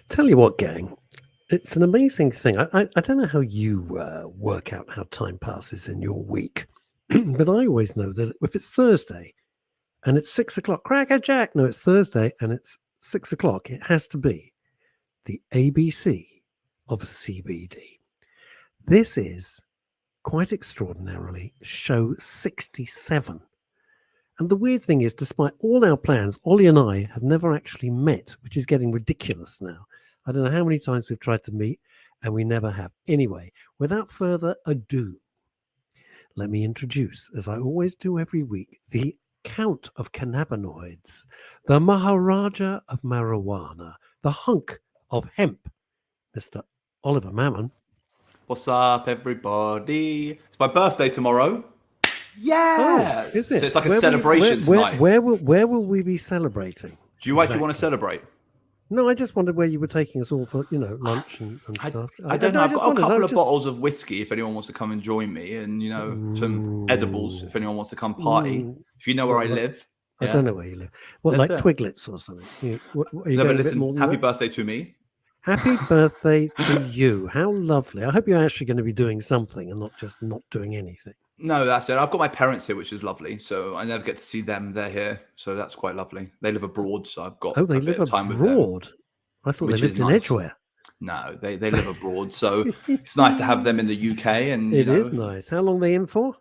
Tell you what, gang, it's an amazing thing. I don't know how you work out how time passes in your week, but I always know that if it's Thursday and it's 6 o'clock, cracker jack. No, it's Thursday and it's 6 o'clock. It has to be the ABC of CBD. This is quite extraordinarily show 67. And the weird thing is, despite all our plans, Ollie and I have never actually met, which is getting ridiculous now. I don't know how many times we've tried to meet and we never have. Anyway, without further ado, let me introduce, as I always do every week, the Count of Cannabinoids, the Maharaja of Marijuana, the hunk of hemp, Mr. Oliver Mammon. What's up, everybody? It's my birthday tomorrow. Yeah! Oh, is it? So it's like a celebration tonight. Where will we be celebrating? Do you actually want to celebrate? No, I just wondered where you were taking us all for, lunch and stuff. I don't know. I've got a couple of bottles of whiskey if anyone wants to come and join me, and some edibles if anyone wants to come party. If you know where I live. I don't know where you live. What, like Twiglets or something? Never listen. Happy birthday to me. Happy birthday to you. How lovely. I hope you're actually going to be doing something and not just not doing anything. No, that's it. I've got my parents here, which is lovely. So I never get to see them. They're here. So that's quite lovely. They live abroad. So I've got they live time abroad? With them, I thought they lived in Edgware. No, they live abroad. So it's nice to have them in the UK. And it is nice. How long are they in for?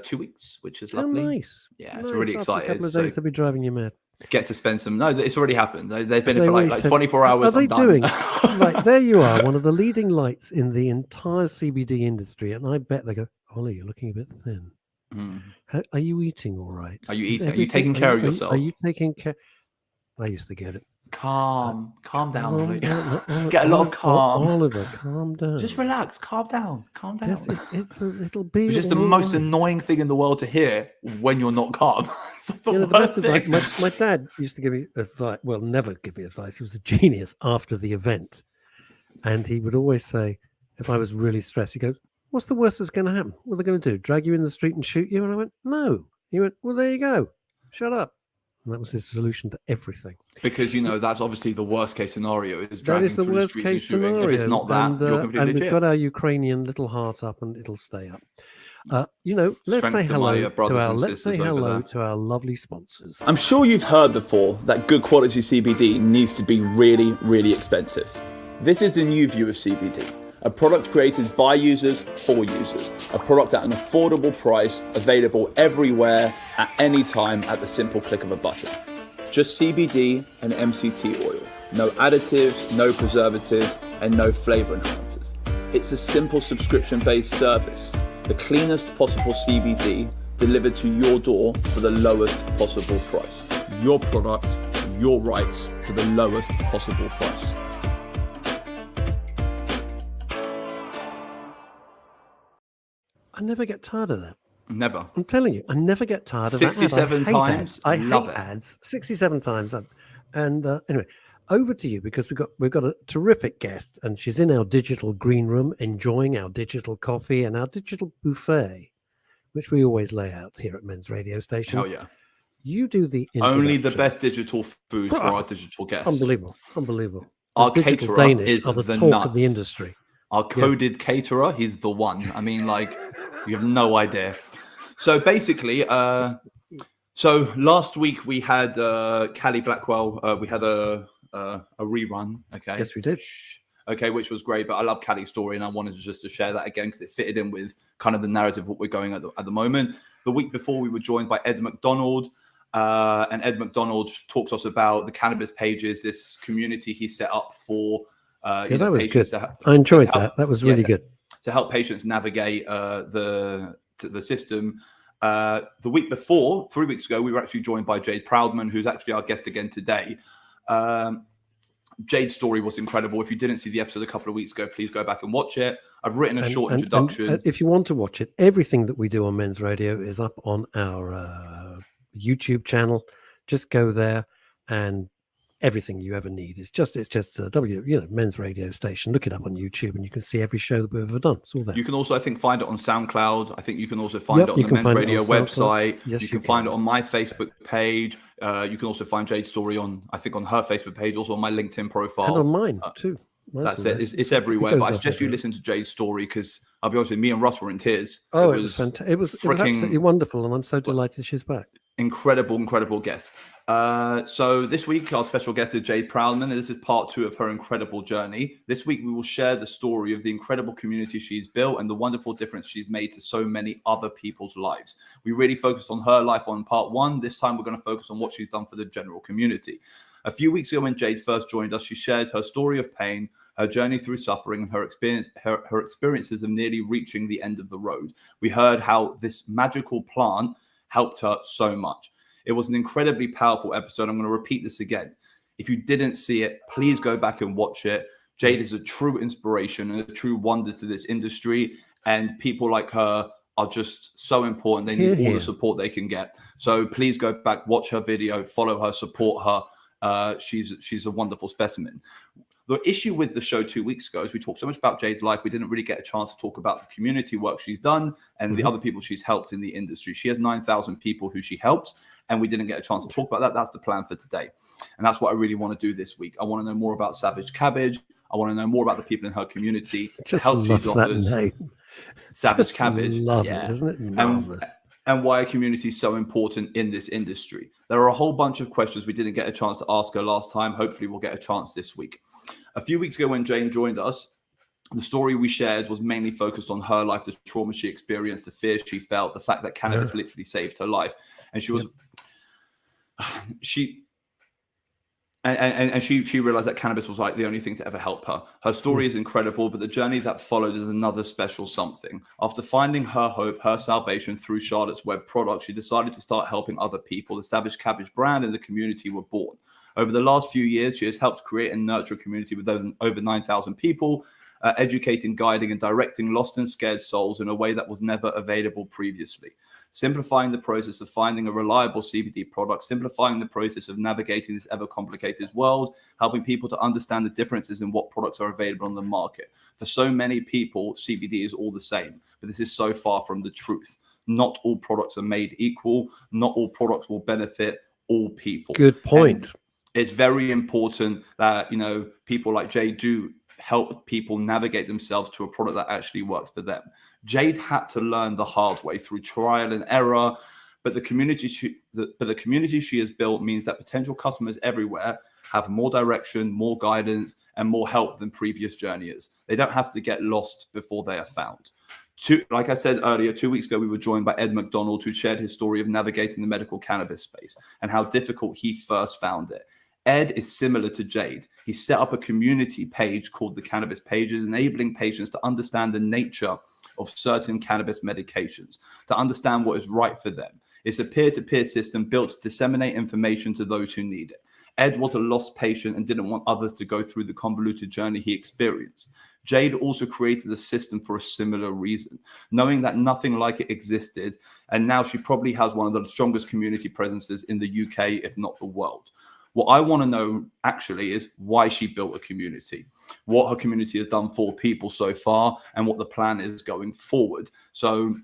2 weeks, which is lovely. Nice. Yeah, it's really excited. A couple of days they'll be driving you mad. Get to spend some. No, it's already happened. They've been in for like 24 hours. Are they doing? Like, there you are, one of the leading lights in the entire CBD industry, and I bet they go, Ollie, you're looking a bit thin. Are you eating all right? Are you eating? Are you taking care of yourself? Are you taking care? I used to get it. Calm down, Ollie. Get a lot of calm. Oliver, calm down. Just relax. Calm down. Yes, it'll be. It's just the most annoying thing in the world to hear when you're not calm. The best advice. My dad used to give me advice. Well, never give me advice. He was a genius after the event, and he would always say, if I was really stressed, he goes, "What's the worst that's going to happen? What are they going to do? Drag you in the street and shoot you?" And I went, "No." He went, "Well, there you go. Shut up." And that was his solution to everything. Because, that's obviously the worst case scenario is dragging that is the through worst the streets case and shooting. scenario. If it's not that, you're completely and we've legit. got our Ukrainian little heart up and it'll stay up. Let's say hello to our lovely sponsors. I'm sure you've heard before that good quality CBD needs to be really, really expensive. This is the new view of CBD. A product created by users for users. A product at an affordable price, available everywhere, at any time, at the simple click of a button. Just CBD and MCT oil. No additives, no preservatives, and no flavor enhancers. It's a simple subscription-based service. The cleanest possible CBD delivered to your door for the lowest possible price. Your product, your rights for the lowest possible price. I never get tired of that. Never. I'm telling you, I never get tired of 67 that. times. I hate ads. 67 times. And anyway, over to you, because we've got a terrific guest, and she's in our digital green room enjoying our digital coffee and our digital buffet, which we always lay out here at Men's Radio Station. Hell yeah. You do the only the best digital food for our digital guests. Unbelievable. Our caterer Danish is are the the talk nuts of the industry. Our coded caterer, he's the one. I mean, you have no idea. So basically, so last week we had Callie Blackwell. We had a rerun. Okay. Yes, we did. Okay, which was great. But I love Callie's story, and I wanted to share that again because it fitted in with kind of the narrative of what we're going at the moment. The week before, we were joined by Ed McDonald. And Ed McDonald talks to us about the cannabis pages, this community he set up for. That was good. I enjoyed that. That was really good. To help patients navigate the system. The week before, 3 weeks ago, we were actually joined by Jade Proudman, who's actually our guest again today. Jade's story was incredible. If you didn't see the episode a couple of weeks ago, please go back and watch it. I've written a short introduction. And if you want to watch it, everything that we do on Men's Radio is up on our YouTube channel. Just go there, and everything you ever need. It's just a men's radio station. Look it up on YouTube, and you can see every show that we've ever done. It's all there. You can also, I think, find it on SoundCloud. I think you can also find it on the Men's Radio website. Yes, you can find it on my Facebook page. You can also find Jade's story on her Facebook page, also on my LinkedIn profile. And on mine too. That's it. It's everywhere. But I suggest you listen to Jade's story, because I'll be honest with you, me and Russ were in tears. Oh, it was fantastic. It was absolutely wonderful, and I'm so delighted she's back. Incredible guest. So this week, our special guest is Jade Proudman, and this is part 2 of her incredible journey. This week, we will share the story of the incredible community she's built and the wonderful difference she's made to so many other people's lives. We really focused on her life on part 1. This time, we're going to focus on what she's done for the general community. A few weeks ago, when Jade first joined us, she shared her story of pain, her journey through suffering, and her experiences of nearly reaching the end of the road. We heard how this magical plant helped her so much. It was an incredibly powerful episode. I'm going to repeat this again. If you didn't see it, please go back and watch it. Jade is a true inspiration and a true wonder to this industry. And people like her are just so important. They need all the support they can get. So please go back, watch her video, follow her, support her. She's a wonderful specimen. The issue with the show 2 weeks ago is we talked so much about Jade's life, we didn't really get a chance to talk about the community work she's done and the other people she's helped in the industry. She has 9,000 people who she helps, and we didn't get a chance to talk about that. That's the plan for today. And that's what I really want to do this week. I want to know more about Savage Cabbage. I want to know more about the people in her community. Just help love she's that offers. name. Savage Just Cabbage. Love it, isn't it? Marvelous. And why a community is so important in this industry. There are a whole bunch of questions we didn't get a chance to ask her last time. Hopefully we'll get a chance this week. A few weeks ago when Jane joined us, the story we shared was mainly focused on her life, the trauma she experienced, the fears she felt, the fact that cannabis literally saved her life. And she was, she realized that cannabis was like the only thing to ever help her. Her story is incredible, but the journey that followed is another special something. After finding her hope, her salvation through Charlotte's Web products, she decided to start helping other people. The Savage Cabbage brand and the community were born. Over the last few years, she has helped create and nurture a community with over 9,000 people, educating, guiding, and directing lost and scared souls in a way that was never available previously. Simplifying the process of finding a reliable CBD product, simplifying the process of navigating this ever-complicated world, helping people to understand the differences in what products are available on the market. For so many people, CBD is all the same, but this is so far from the truth. Not all products are made equal. Not all products will benefit all people. Good point. And it's very important that, people like Jade do help people navigate themselves to a product that actually works for them. Jade had to learn the hard way through trial and error, but the community she has built means that potential customers everywhere have more direction, more guidance, and more help than previous journeyers. They don't have to get lost before they are found. Like I said earlier, 2 weeks ago, we were joined by Ed McDonald, who shared his story of navigating the medical cannabis space and how difficult he first found it. Ed is similar to Jade. He set up a community page called the Cannabis Pages, enabling patients to understand the nature of certain cannabis medications, to understand what is right for them. It's a peer-to-peer system built to disseminate information to those who need it. Ed was a lost patient and didn't want others to go through the convoluted journey he experienced. Jade also created a system for a similar reason, knowing that nothing like it existed, and now she probably has one of the strongest community presences in the UK, if not the world. What I want to know actually is why she built a community, what her community has done for people so far, and what the plan is going forward. So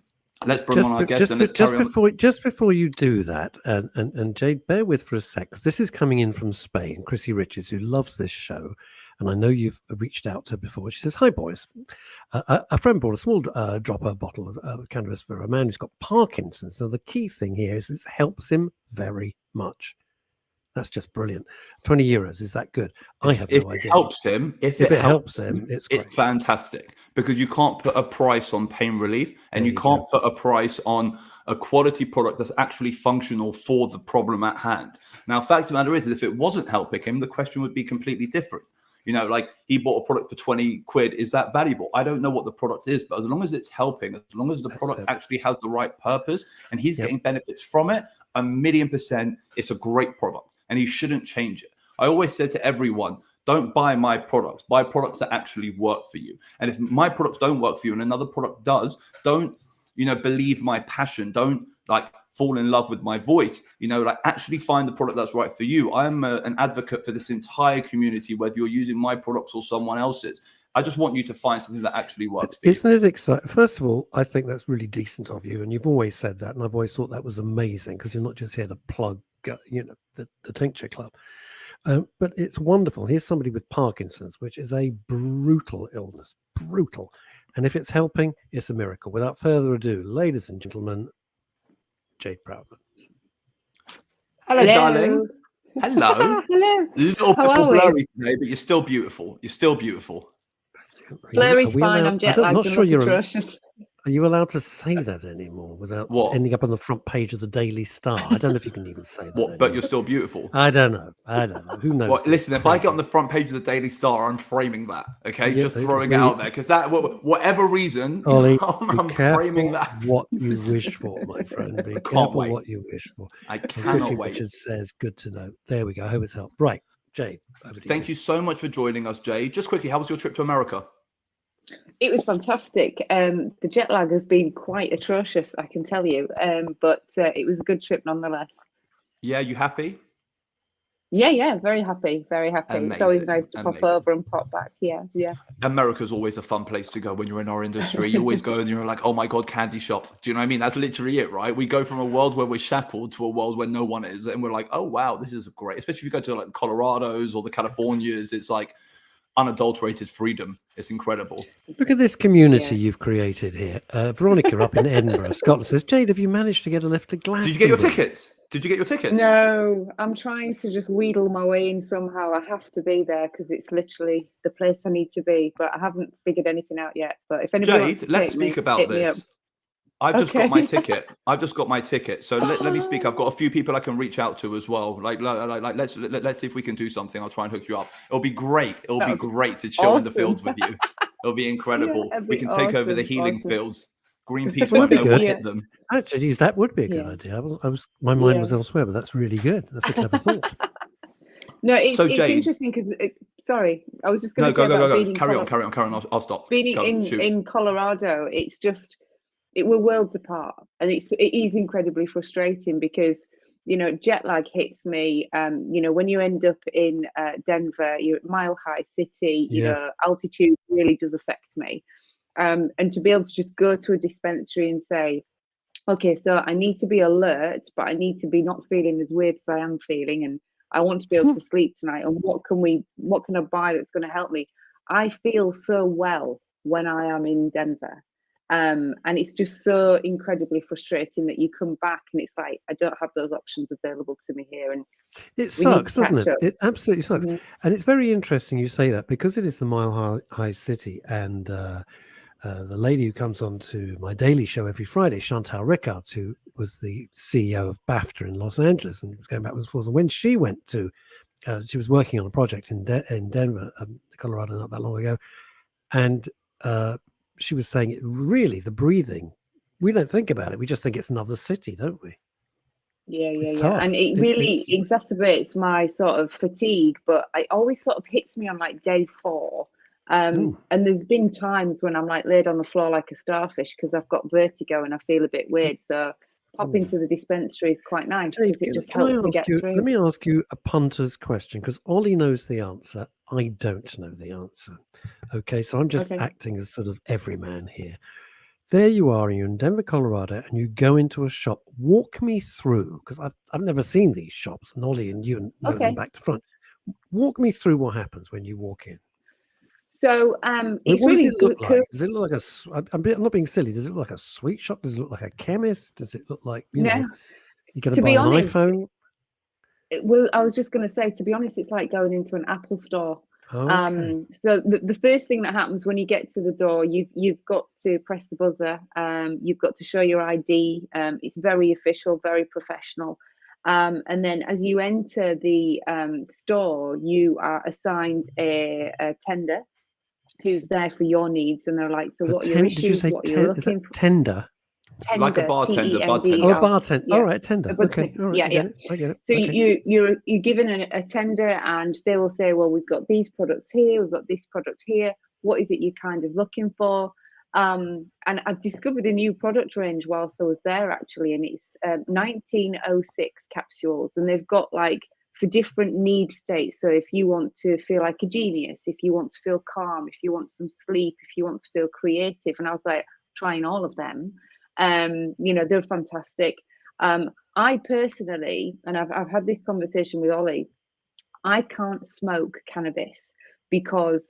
let's bring on our guest and let's carry on. Just before you do that, and Jade, bear with for a sec, because this is coming in from Spain. Chrissy Richards, who loves this show, and I know you've reached out to her before. She says, "Hi, boys. A friend bought a small dropper bottle of cannabis for a man who's got Parkinson's. Now, the key thing here is it helps him very much." That's just brilliant. 20 euros. Is that good? I have no idea. If it helps him, if it helps him, it's fantastic, because you can't put a price on pain relief, and you can't put a price on a quality product that's actually functional for the problem at hand. Now, fact of the matter is, if it wasn't helping him, the question would be completely different. Like he bought a product for 20 quid. Is that valuable? I don't know what the product is, but as long as it's helping, as long as the product actually has the right purpose and he's getting benefits from it, 1,000,000%, it's a great product. And you shouldn't change it. I always said to everyone, don't buy my products. Buy products that actually work for you. And if my products don't work for you and another product does, don't, believe my passion. Don't fall in love with my voice. You know, like actually find the product that's right for you. I'm an advocate for this entire community, whether you're using my products or someone else's. I just want you to find something that actually works for you. Isn't it exciting? First of all, I think that's really decent of you, and you've always said that, and I've always thought that was amazing, because you're not just here to plug, you know, the Tincture Club. But it's wonderful. Here's somebody with Parkinson's, which is a brutal illness, brutal. And if it's helping, it's a miracle. Without further ado, ladies and gentlemen, Jade Proudman. Hello, darling. Hello. Hello. A little How bit are we? blurry today, but you're still beautiful. You're still beautiful. Blurry's fine. I'm jet lagged. I'm not sure you're. Atrocious. Are you allowed to say that anymore without What? ending up on the front page of the Daily Star? I don't know if you can even say that. What? But you're still beautiful. I don't know. Who knows? Well, listen, if I get on the front page of the Daily Star, I'm framing that. Okay, Yeah, just throwing it out there, because that, whatever reason, Ollie, I'm be careful framing that. what you wish for, my friend. Be can't careful wait. what you wish for. I Chrissy cannot wait. Richard says, "Good to know." There we go. I hope it's helped. Right, Jade. Over to Thank you so much for joining us, Jay. Just quickly, how was your trip to America? It was fantastic. The jet lag has been quite atrocious, I can tell you. But it was a good trip nonetheless. Yeah, you happy? Yeah, very happy, very happy. It's always nice to pop over and pop back. Yeah. America's always a fun place to go when you're in our industry. You always go and you're like, oh my God, candy shop. Do you know what I mean? That's literally it, right? We go from a world where we're shackled to a world where no one is. And we're like, oh, wow, this is great. Especially if you go to like the Colorados or the Californias, it's like unadulterated freedom. It's incredible. Look at this community you've created here. Veronica up in Edinburgh, Scotland says, Jade, have you managed to get a lift to Glastonbury? Did you get your tickets? Did you get your tickets? No, I'm trying to just wheedle my way in somehow. I have to be there because it's literally the place I need to be, but I haven't figured anything out yet. But if anybody wants Jade, to let's take me, speak about hit me up. this. I've just got my ticket. So let me speak. I've got a few people I can reach out to as well. Like let's see if we can do something. I'll try and hook you up. It'll be great. It'll be great to chill in the fields with you. It'll be incredible. Yeah, we can take over the healing fields. Greenpeace Would won't be know good. what hit them. Actually, that would be a good idea. My mind was elsewhere, but that's really good. That's a clever thought. No, it's Jade, interesting because sorry, I was just going to go. Carry on. I'll stop. Being in Colorado, it's just we're worlds apart, and it is incredibly frustrating because jet lag hits me. When you end up in Denver, you're at mile high city. Altitude really does affect me. And to be able to just go to a dispensary and say, okay, so I need to be alert, but I need to be not feeling as weird as I am feeling, and I want to be able to sleep tonight. And what can I buy that's going to help me? I feel so well when I am in Denver. And it's just so incredibly frustrating that you come back and it's like, I don't have those options available to me here. And it sucks, doesn't it? Up. It absolutely sucks. Mm-hmm. And it's very interesting you say that, because it is the Mile High City. And the lady who comes on to my daily show every Friday, Chantal Rickards, who was the CEO of BAFTA in Los Angeles and was going backwards and forwards. And when she went to, she was working on a project in Denver, Colorado, not that long ago. And she was saying, really, the breathing, we don't think about it. We just think it's another city, don't we? Yeah. And it really exacerbates my sort of fatigue, but it always sort of hits me on like day 4. And there's been times when I'm like laid on the floor like a starfish because I've got vertigo and I feel a bit weird. So popping to the dispensary is quite nice because it just helps me get through. Let me ask you a punter's question, because Ollie knows the answer. I don't know the answer. Okay, so I'm just acting as sort of everyman here. There you are, you're in Denver, Colorado, and you go into a shop. Walk me through, because I've never seen these shops, and Ollie and you know them back to front. Walk me through what happens when you walk in. So it's what really does it look like? Does it look like I'm not being silly. Does it look like a sweet shop? Does it look like a chemist? Does it look like you know you're going to buy an iPhone? Well, I was just going to say, to be honest, it's like going into an Apple store. Okay. So the first thing that happens when you get to the door, you've got to press the buzzer. You've got to show your ID. It's very official, very professional. And then as you enter the store, you are assigned a tender who's there for your needs, and they're like, so what are your issues? What are you looking for? Tender? Like a bartender. Oh, bartender. Yeah. All right, tender. Okay. All right. I get it. So you're given a tender, and they will say, well, we've got these products here, we've got this product here. What is it you're kind of looking for? And I discovered a new product range whilst I was there, actually, and it's 1906 capsules, and they've got like for different need states. So if you want to feel like a genius, if you want to feel calm, if you want some sleep, if you want to feel creative, and I was like trying all of them. They're fantastic. I personally, and I've had this conversation with Ollie, I can't smoke cannabis because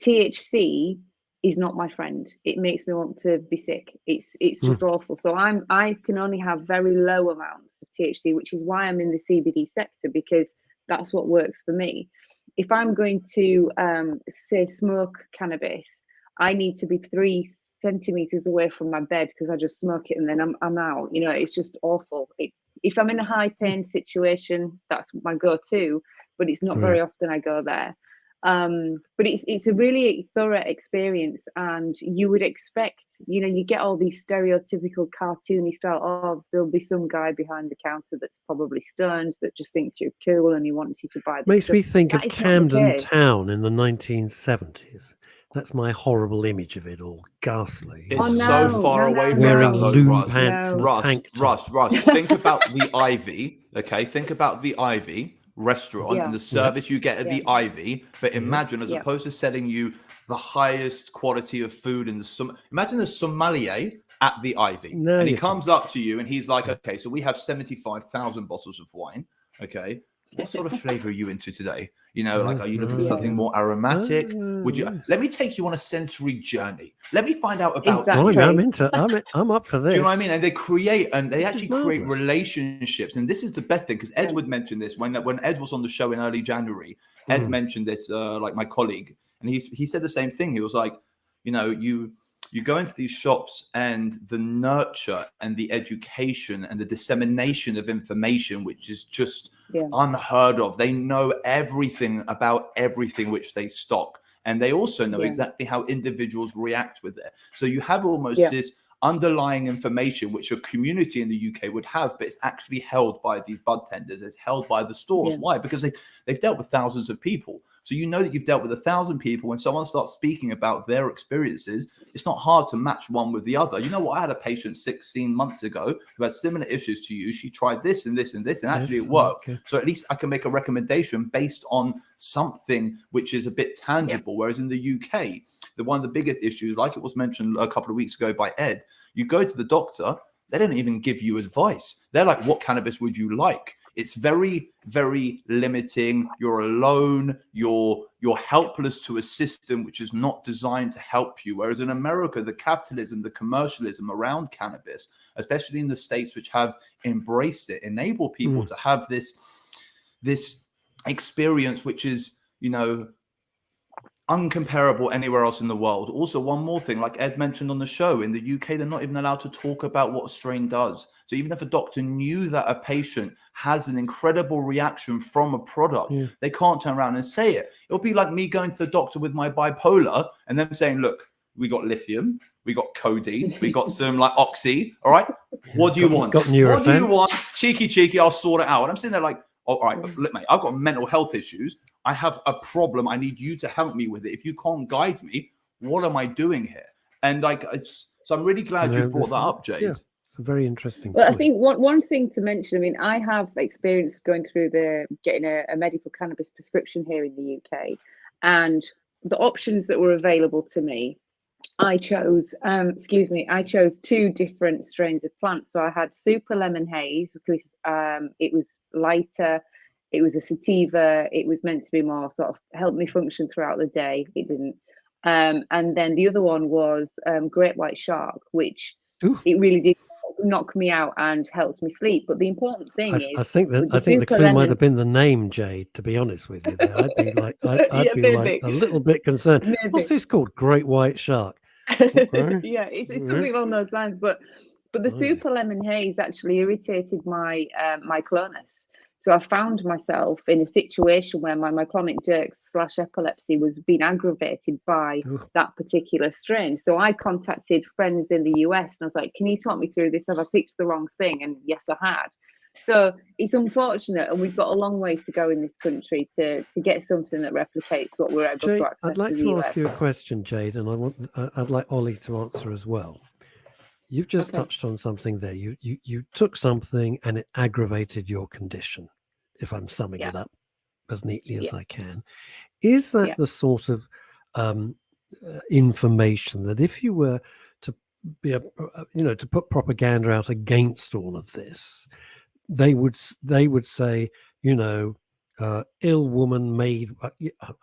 THC is not my friend. It makes me want to be sick. It's just awful. So I can only have very low amounts of THC, which is why I'm in the CBD sector, because that's what works for me. If I'm going to say smoke cannabis, I need to be 3 centimeters away from my bed because I just smoke it and then I'm out. It's just awful. If I'm in a high pain situation, that's my go-to, but it's not very often I go there. But it's a really thorough experience, and you would expect, you get all these stereotypical cartoony style, oh, there'll be some guy behind the counter that's probably stoned that just thinks you're cool and he wants you to buy this. Makes me think That of is not the Camden case. Town in the 1970s. That's my horrible image of it all, ghastly. It's so far away from wearing that, though, loom Russ. pants and a Russ, tank top. Russ, think about the Ivy, okay? Think about the Ivy restaurant and the service you get at the Ivy, but imagine as opposed to selling you the highest quality of food in imagine the sommelier at the Ivy, and he comes up to you and he's like, okay, so we have 75,000 bottles of wine, okay? What sort of flavor are you into today? Are you looking for something more aromatic? Would you let me take you on a sensory journey? Let me find out about you. I'm up for this. Do you know what I mean? And they actually create relationships. And this is the best thing, because Ed would mention this when Ed was on the show in early January. Ed mentioned it, like my colleague, and he said the same thing. He was like, you go into these shops, and the nurture and the education and the dissemination of information, which is just unheard of. They know everything about everything which they stock, and they also know exactly how individuals react with it. So you have almost this underlying information which a community in the UK would have, but it's actually held by these bud tenders. It's held by the stores. Why? Because they've dealt with thousands of people. So you know that you've dealt with 1,000 people. When someone starts speaking about their experiences, it's not hard to match one with the other. You know what? I had a patient 16 months ago who had similar issues to you. She tried this and this and this, and actually it worked. Okay. So at least I can make a recommendation based on something which is a bit tangible. Whereas in the UK, one of the biggest issues, like it was mentioned a couple of weeks ago by Ed, you go to the doctor, they don't even give you advice. They're like, what cannabis would you like? It's very, very limiting. You're alone. You're helpless to a system which is not designed to help you. Whereas in America, the capitalism, the commercialism around cannabis, especially in the states which have embraced it, enable people to have this experience which is, uncomparable anywhere else in the world. Also, one more thing, like Ed mentioned on the show, in the UK, they're not even allowed to talk about what a strain does. So even if a doctor knew that a patient has an incredible reaction from a product, they can't turn around and say it. It'll be like me going to the doctor with my bipolar and them saying, look, we got lithium, we got codeine, we got some like oxy. All right. What do you want? What do you want? Cheeky, I'll sort it out. And I'm sitting there like, all right, look, mate, I've got mental health issues. I have a problem. I need you to help me with it. If you can't guide me, what am I doing here? And so I'm really glad you brought that up, Jade. Yeah, it's a very interesting point. I think one thing to mention, I mean, I have experience going through getting a medical cannabis prescription here in the UK, and the options that were available to me, I chose 2 different strains of plants. So I had Super Lemon Haze, because it was lighter. It was a sativa. It was meant to be more sort of help me function throughout the day. It didn't. And then the other one was Great White Shark, which it really did knock me out and helped me sleep. But the important thing is, I think the clue might have been the name, Jade. To be honest with you, I'd be like, I'd be like a little bit concerned. Maybe. What's this called? Great White Shark. Okay. Yeah, it's something along those lines. But the Super Lemon Haze actually irritated my my clonus. So I found myself in a situation where my myoclonic jerks / epilepsy was being aggravated by that particular strain. So I contacted friends in the US and I was like, can you talk me through this? Have I picked the wrong thing? And yes, I had. So it's unfortunate, and we've got a long way to go in this country to get something that replicates what we're able Jade, to access I'd like in the to US. ask you a question, Jade, and I'd like Ollie to answer as well. You've just Okay. touched on something there. You took something and it aggravated your condition, if I'm summing Yeah. it up as neatly as Yeah. I can. Is that Yeah. the sort of information that if you were to be to put propaganda out against all of this, they would say, ill woman made, I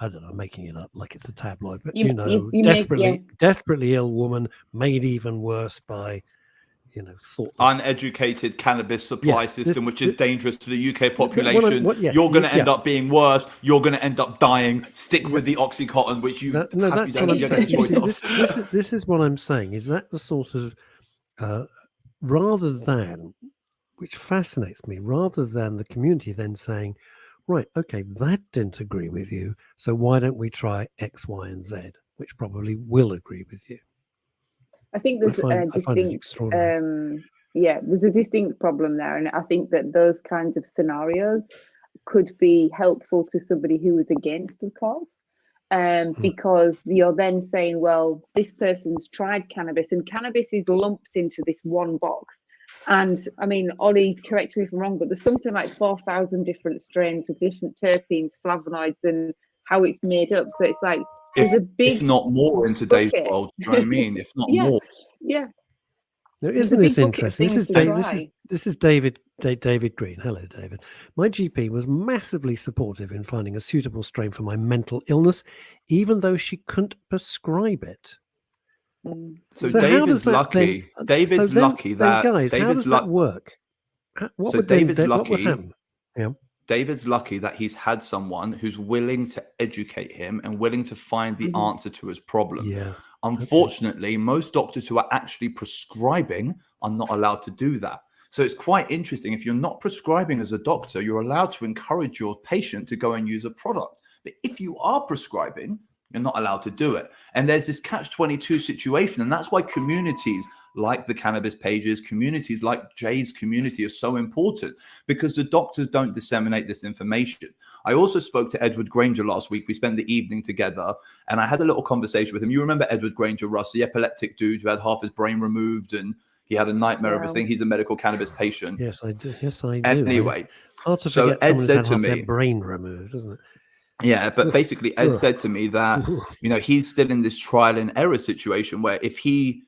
don't know, I'm making it up like it's a tabloid, but You make, yeah. desperately ill woman made even worse by thoughtless. Uneducated cannabis supply Yes, system, which is dangerous to the UK what I'm- population. what- yes, You're going to end yeah. up being worse. You're going to end up dying. Stick with the Oxycontin, which you That's what I'm don't get saying. a choice of. This is what I'm saying. Is that the sort of rather than, which fascinates me, rather than the community then saying, right, okay, that didn't agree with you, so why don't we try X, Y, and Z, which probably will agree with you. I think I there's find it distinct, extraordinary. there's a distinct problem there, and I think that those kinds of scenarios could be helpful to somebody who was against the cause, because you're then saying, well, this person's tried cannabis, and cannabis is lumped into this one box. And I mean, Ollie, correct me if I'm wrong, but there's something like 4,000 different strains with different terpenes, flavonoids, and how it's made up. So it's like there's a big, if not more, in today's bucket. world. You know what I mean? If not Yeah. more. Yeah. Now, There's isn't a big this bucket of interesting? things to try. This is David Green. Hello, David. My GP was massively supportive in finding a suitable strain for my mental illness, even though she couldn't prescribe it. So how David's does that lucky. then, David's lucky that guys, how David's does that work? What would happen? Yeah. David's lucky that he's had someone who's willing to educate him and willing to find the answer to his problem. Yeah. Unfortunately, most doctors who are actually prescribing are not allowed to do that. So it's quite interesting. If you're not prescribing as a doctor, you're allowed to encourage your patient to go and use a product. But if you are prescribing, you're not allowed to do it. And there's this catch-22 situation. And that's why communities like the cannabis pages, communities like Jade's community are so important, because the doctors don't disseminate this information. I also spoke to Edward Granger last week. We spent the evening together and I had a little conversation with him. You remember Edward Granger, Russ, the epileptic dude who had half his brain removed and he had a nightmare of his thing. He's a medical cannabis patient. Yes, I do. Yes, I do. Anyway, hard to so forget Ed someone said who's to had half me, their brain removed, isn't it? Yeah, but basically Ed said to me that, he's still in this trial and error situation where if he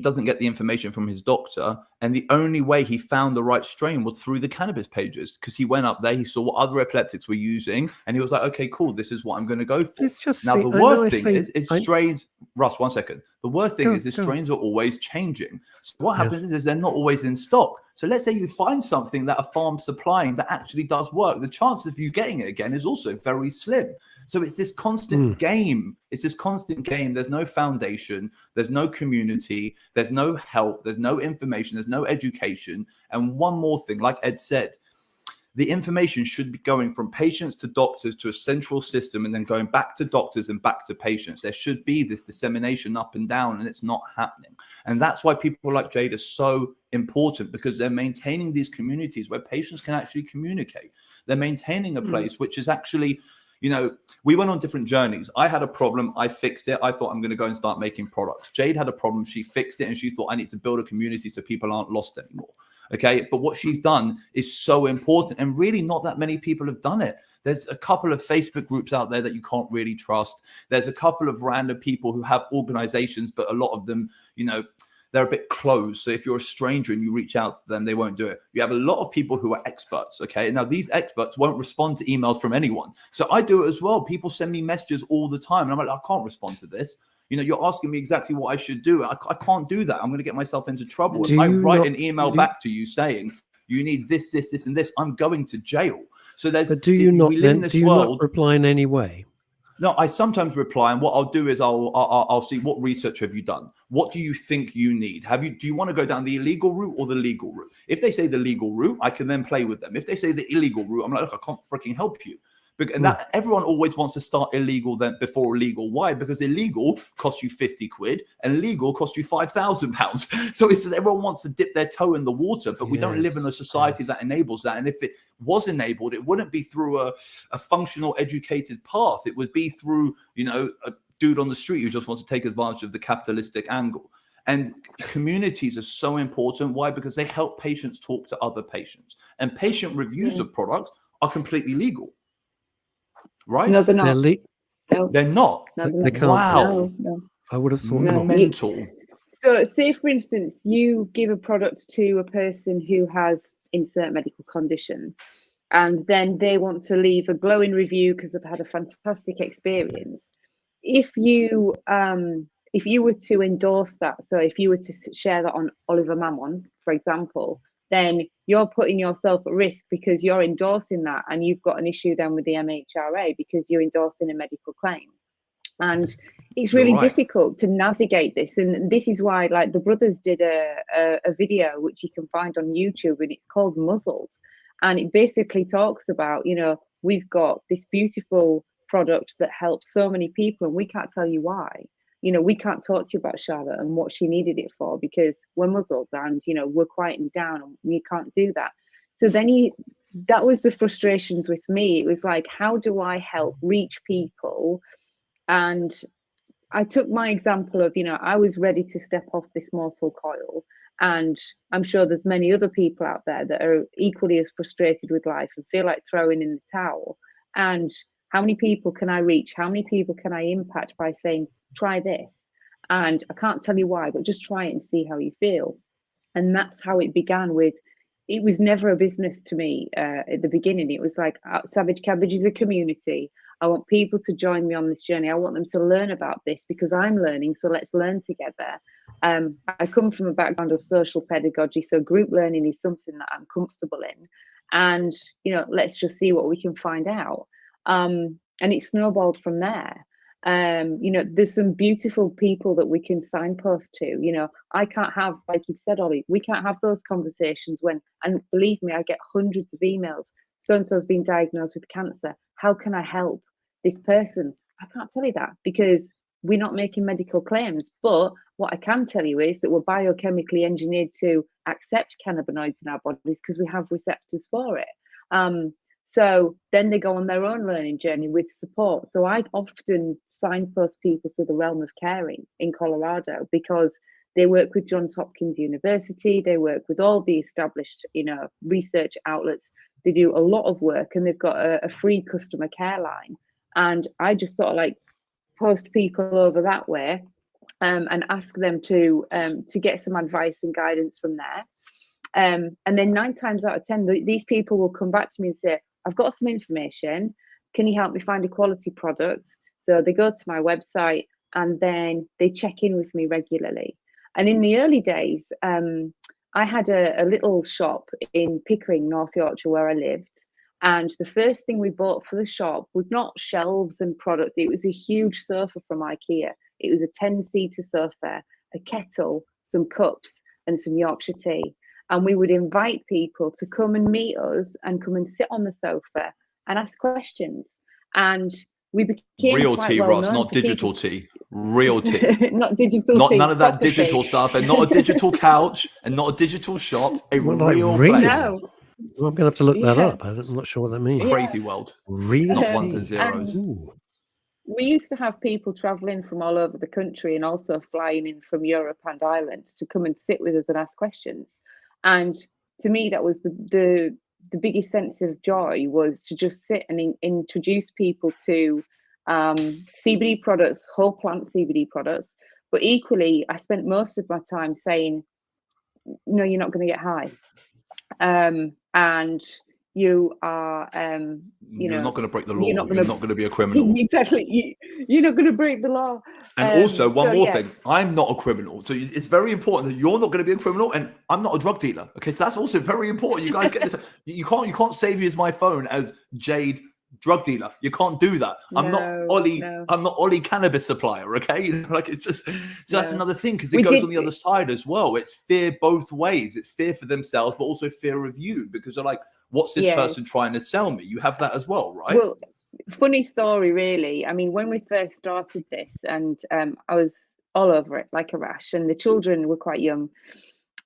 doesn't get the information from his doctor, and the only way he found the right strain was through the cannabis pages, because he went up there, he saw what other epileptics were using, and he was like, okay, cool, this is what I'm going to go for. Now, the worst thing is strains, Russ, 1 second. The worst thing is strains are always changing. So what happens is they're not always in stock. So let's say you find something that a farm's supplying that actually does work. The chances of you getting it again is also very slim. So it's this constant game. It's this constant game. There's no foundation. There's no community. There's no help. There's no information. There's no education. And one more thing, like Ed said, the information should be going from patients to doctors to a central system and then going back to doctors and back to patients. There should be this dissemination up and down, and it's not happening. And that's why people like Jade are so important, because they're maintaining these communities where patients can actually communicate. They're maintaining a place which is actually, we went on different journeys. I had a problem. I fixed it. I thought I'm going to go and start making products. Jade had a problem. She fixed it. And she thought I need to build a community so people aren't lost anymore. Okay. But what she's done is so important. And really not that many people have done it. There's a couple of Facebook groups out there that you can't really trust. There's a couple of random people who have organizations, but a lot of them, they're a bit closed. So if you're a stranger and you reach out to them, they won't do it. You have a lot of people who are experts, okay? Now, these experts won't respond to emails from anyone. So I do it as well. People send me messages all the time. And I'm like, I can't respond to this. You're asking me exactly what I should do. I can't do that. I'm going to get myself into trouble. If I write an email back to you saying, you need this, this, this, and this, I'm going to jail. So But do you not reply in any way? No, I sometimes reply, and what I'll do is I'll see what research have you done. What do you think you need? Do you want to go down the illegal route or the legal route? If they say the legal route, I can then play with them. If they say the illegal route, I'm like, look, I can't freaking help you, And that everyone always wants to start illegal then before illegal. Why? Because illegal costs you 50 quid and legal costs you £5,000. So it's just everyone wants to dip their toe in the water, but we don't live in a society that enables that. And if it was enabled, it wouldn't be through a functional, educated path. It would be through, a dude on the street who just wants to take advantage of the capitalistic angle. And communities are so important. Why? Because they help patients talk to other patients. And patient reviews of products are completely legal. Right? No, they're not. They're not. They can't. Wow. No. I would have thought No. Mental. So say, for instance, you give a product to a person who has insert medical condition, and then they want to leave a glowing review because they've had a fantastic experience. If you were to endorse that, so if you were to share that on Oliver Mammon, for example, then you're putting yourself at risk because you're endorsing that, and you've got an issue then with the MHRA because you're endorsing a medical claim. And it's really difficult to navigate this. And this is why, like, the brothers did a video, which you can find on YouTube, and it's called Muzzled. And it basically talks about, we've got this beautiful product that helps so many people, and we can't tell you why. We can't talk to you about Charlotte and what she needed it for because we're muzzled and, we're quieting down, and we can't do that. So then that was the frustrations with me. It was like, how do I help reach people? And I took my example of, I was ready to step off this mortal coil. And I'm sure there's many other people out there that are equally as frustrated with life and feel like throwing in the towel. And how many people can I reach? How many people can I impact by saying, try this? And I can't tell you why, but just try it and see how you feel. And that's how it began with, it was never a business to me at the beginning. It was like, Savage Cabbage is a community. I want people to join me on this journey. I want them to learn about this because I'm learning. So let's learn together. I come from a background of social pedagogy. So group learning is something that I'm comfortable in. And, let's just see what we can find out. And it snowballed from there. There's some beautiful people that we can signpost to. I can't have, like you've said, Ollie, we can't have those conversations and believe me, I get hundreds of emails. So-and-so's been diagnosed with cancer. How can I help this person? I can't tell you that because we're not making medical claims. But what I can tell you is that we're biochemically engineered to accept cannabinoids in our bodies because we have receptors for it. So then they go on their own learning journey with support. So I often signpost people to the realm of caring in Colorado because they work with Johns Hopkins University. They work with all the established, research outlets. They do a lot of work, and they've got a free customer care line. And I just sort of like post people over that way and ask them to get some advice and guidance from there. And then 9 times out of 10, these people will come back to me and say, I've got some information. Can you help me find a quality product? So they go to my website and then they check in with me regularly. And in the early days, I had a little shop in Pickering, North Yorkshire, where I lived. And the first thing we bought for the shop was not shelves and products. It was a huge sofa from IKEA. It was a 10-seater sofa, a kettle, some cups, and some Yorkshire tea. And we would invite people to come and meet us and come and sit on the sofa and ask questions. And we became real quite tea, well Ross, known not for digital people. tea. Real tea. Not digital Not tea. none of that proper digital tea. stuff, and not a digital couch, and not a digital shop. A Well, like real real? place. No. Well, I'm going to have to look that Yeah. up. I'm not sure what that means. Crazy world. Real Not tea. ones and zeros. Ooh. We used to have people traveling from all over the country and also flying in from Europe and Ireland to come and sit with us and ask questions. And to me, that was the biggest sense of joy, was to just sit and introduce people to CBD products, whole plant CBD products. But equally, I spent most of my time saying, no, you're not going to get high. And you are, You're not going to break the law. you're You're not going to be a criminal. Exactly. You're not going to break the law. And also, one more yeah. thing, I'm not a criminal. So it's very important that you're not going to be a criminal, and I'm not a drug dealer. Okay, so that's also very important. You guys get this. You can't save me as my phone as Jade drug dealer. You can't do that. I'm not Ollie. No. I'm not Ollie cannabis supplier. Okay, like it's just so that's No. another thing, because it goes on the other side as well. It's fear both ways. It's fear for themselves, but also fear of you, because they're like, what's this person trying to sell me? You have that as well, right? Well, funny story, really. I mean, when we first started this, and I was all over it like a rash, and the children were quite young.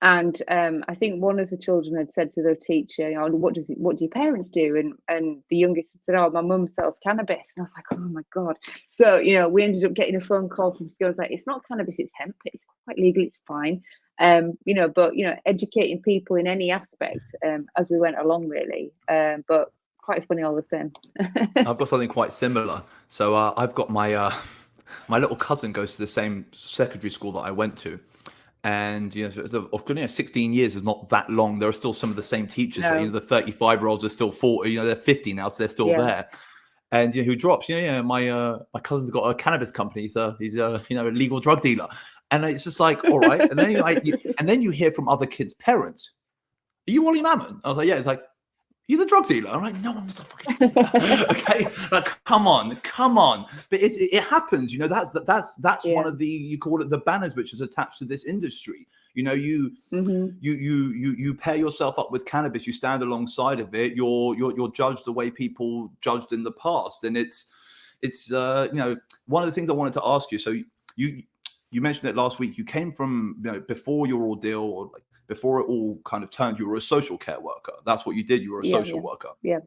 And I think one of the children had said to their teacher, what do your parents do? And the youngest said, oh, my mum sells cannabis. And I was like, oh my God. So, we ended up getting a phone call from school. I was like, it's not cannabis, it's hemp. It's quite legal, it's fine. But educating people in any aspect as we went along, really. But quite funny all the same. I've got something quite similar. So I've got my my little cousin goes to the same secondary school that I went to. And 16 years is not that long. There are still some of the same teachers. No. The 35-year-olds are still 40. They're 50 now, so they're still there. And who drops? My cousin's got a cannabis company. He's a legal drug dealer. And it's just like, all right. And then you hear from other kids' parents. Are you Wally Mammon? I was like, yeah. It's like, you're the drug dealer. I'm like, no, I'm not the fucking drug dealer. Okay, like, come on. But it happens. That's one of the, you call it the banners which is attached to this industry. You pair yourself up with cannabis. You stand alongside of it. You're judged the way people judged in the past, and it's one of the things I wanted to ask you. So you mentioned it last week. You came from before your ordeal, or like, before it all kind of turned, you were a social care worker. That's what you did. You were a social worker. Yeah.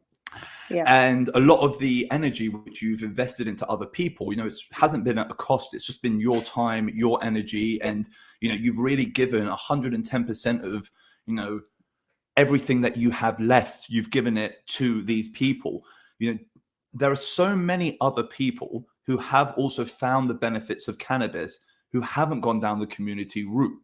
And a lot of the energy which you've invested into other people, it hasn't been at a cost. It's just been your time, your energy. And, you've really given 110% of, everything that you have left. You've given it to these people. There are so many other people who have also found the benefits of cannabis who haven't gone down the community route.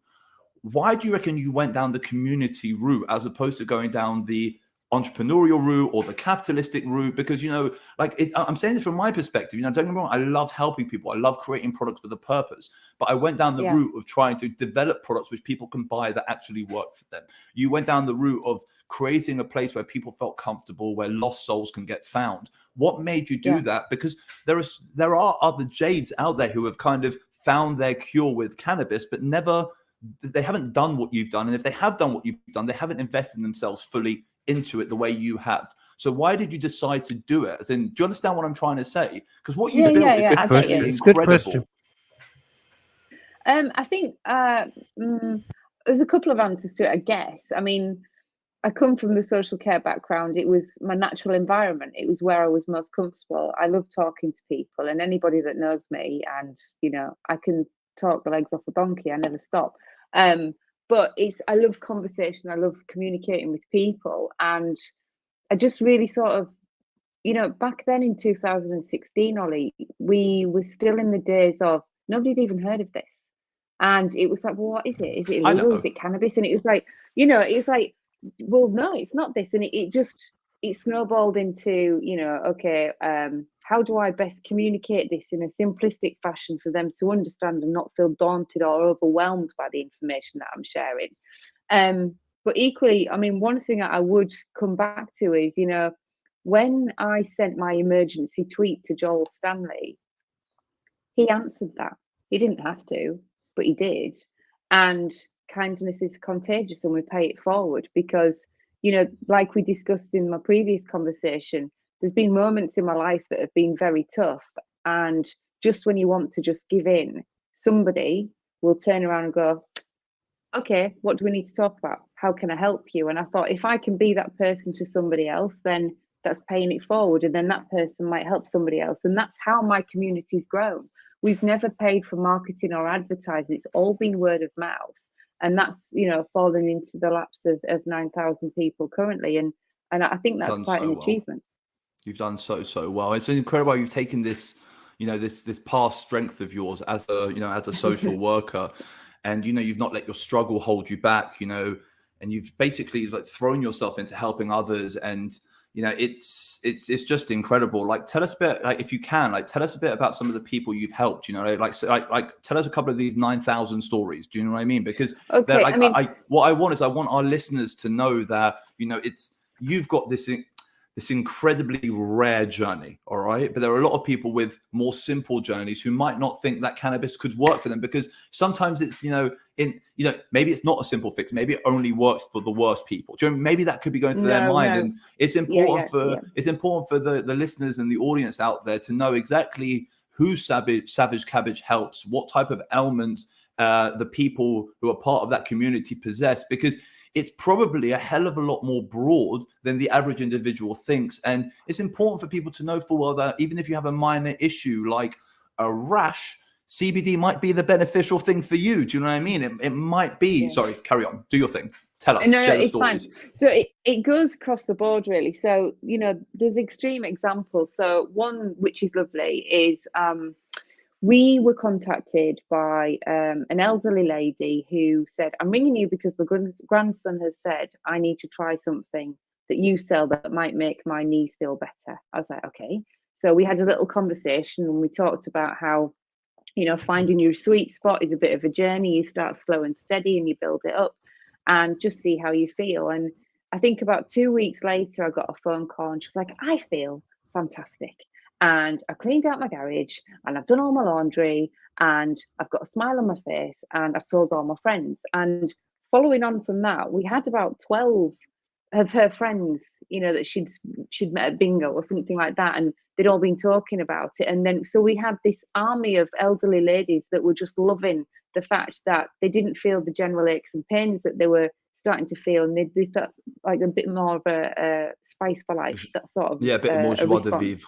Why do you reckon you went down the community route as opposed to going down the entrepreneurial route or the capitalistic route? Because, I'm saying this from my perspective, don't get me wrong, I love helping people. I love creating products with a purpose. But I went down the route of trying to develop products which people can buy that actually work for them. You went down the route of creating a place where people felt comfortable, where lost souls can get found. What made you do that? Because there are other Jades out there who have kind of found their cure with cannabis, but they haven't done what you've done. And if they have done what you've done, they haven't invested themselves fully into it the way you have. So why did you decide to do it? Do you understand what I'm trying to say? Because what you built is incredible. Good question. I think there's a couple of answers to it, I guess. I mean, I come from the social care background. It was my natural environment. It was where I was most comfortable. I love talking to people, and anybody that knows me, and I can talk the legs off a donkey. I never stop. But I love conversation. I love communicating with people, and I just really sort of, back then in 2016, Ollie, we were still in the days of nobody had even heard of this, and it was like, well, what is it? Is it illegal? Is it cannabis? And it was like, it's like, well, no, it's not this, and it snowballed into, okay, how do I best communicate this in a simplistic fashion for them to understand and not feel daunted or overwhelmed by the information that I'm sharing? But equally, I mean, one thing I would come back to is, when I sent my emergency tweet to Joel Stanley, he answered that. He didn't have to, but he did. And kindness is contagious, and we pay it forward because, like we discussed in my previous conversation, there's been moments in my life that have been very tough. And just when you want to just give in, somebody will turn around and go, okay, what do we need to talk about? How can I help you? And I thought, if I can be that person to somebody else, then that's paying it forward. And then that person might help somebody else. And that's how my community's grown. We've never paid for marketing or advertising. It's all been word of mouth. And that's, fallen into the laps of 9,000 people currently. And I think that's quite an achievement. You've done so well. It's incredible. You've taken this, this past strength of yours as a social worker, and you've not let your struggle hold you back. And you've basically thrown yourself into helping others, and it's just incredible. Like, tell us a bit, if you can, tell us a bit about some of the people you've helped. Tell us a couple of these 9,000 stories. Do you know what I mean? Because what I want our listeners to know that you've got this this incredibly rare journey, all right? But there are a lot of people with more simple journeys who might not think that cannabis could work for them, because sometimes it's, maybe it's not a simple fix. Maybe it only works for the worst people. Do you know, maybe that could be going through their mind. No. And it's important it's important for the listeners and the audience out there to know exactly who Savage Cabbage helps, what type of elements the people who are part of that community possess, because it's probably a hell of a lot more broad than the average individual thinks. And it's important for people to know full well that even if you have a minor issue like a rash, CBD might be the beneficial thing for you. Do you know what I mean? It might be. Yeah. Sorry, carry on. Do your thing. Tell us. No, share the it's stories. fine. So it goes across the board, really. So, there's extreme examples. So one, which is lovely, is we were contacted by an elderly lady who said, I'm ringing you because my grandson has said I need to try something that you sell that might make my knees feel better. I was like, okay. So we had a little conversation and we talked about how, finding your sweet spot is a bit of a journey. You start slow and steady and you build it up and just see how you feel. And I think about 2 weeks later, I got a phone call and she was like, I feel fantastic. And I cleaned out my garage and I've done all my laundry and I've got a smile on my face and I've told all my friends. And following on from that, we had about 12 of her friends, that she'd met at bingo or something like that. And they'd all been talking about it. And then, so we had this army of elderly ladies that were just loving the fact that they didn't feel the general aches and pains that they were starting to feel, and they felt like a bit more of a spice for life, that sort of a bit more joie de vivre.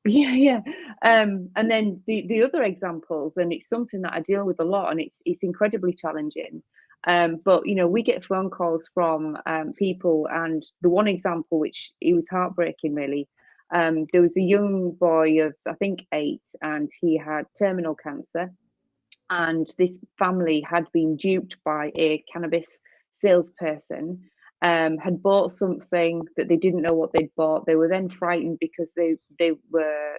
Yeah. And then the other examples, and it's something that I deal with a lot, and it's incredibly challenging. But we get phone calls from people, and the one example, which it was heartbreaking, really. There was a young boy of I think 8, and he had terminal cancer, and this family had been duped by a cannabis salesperson. Had bought something that they didn't know what they'd bought. They were then frightened because they were,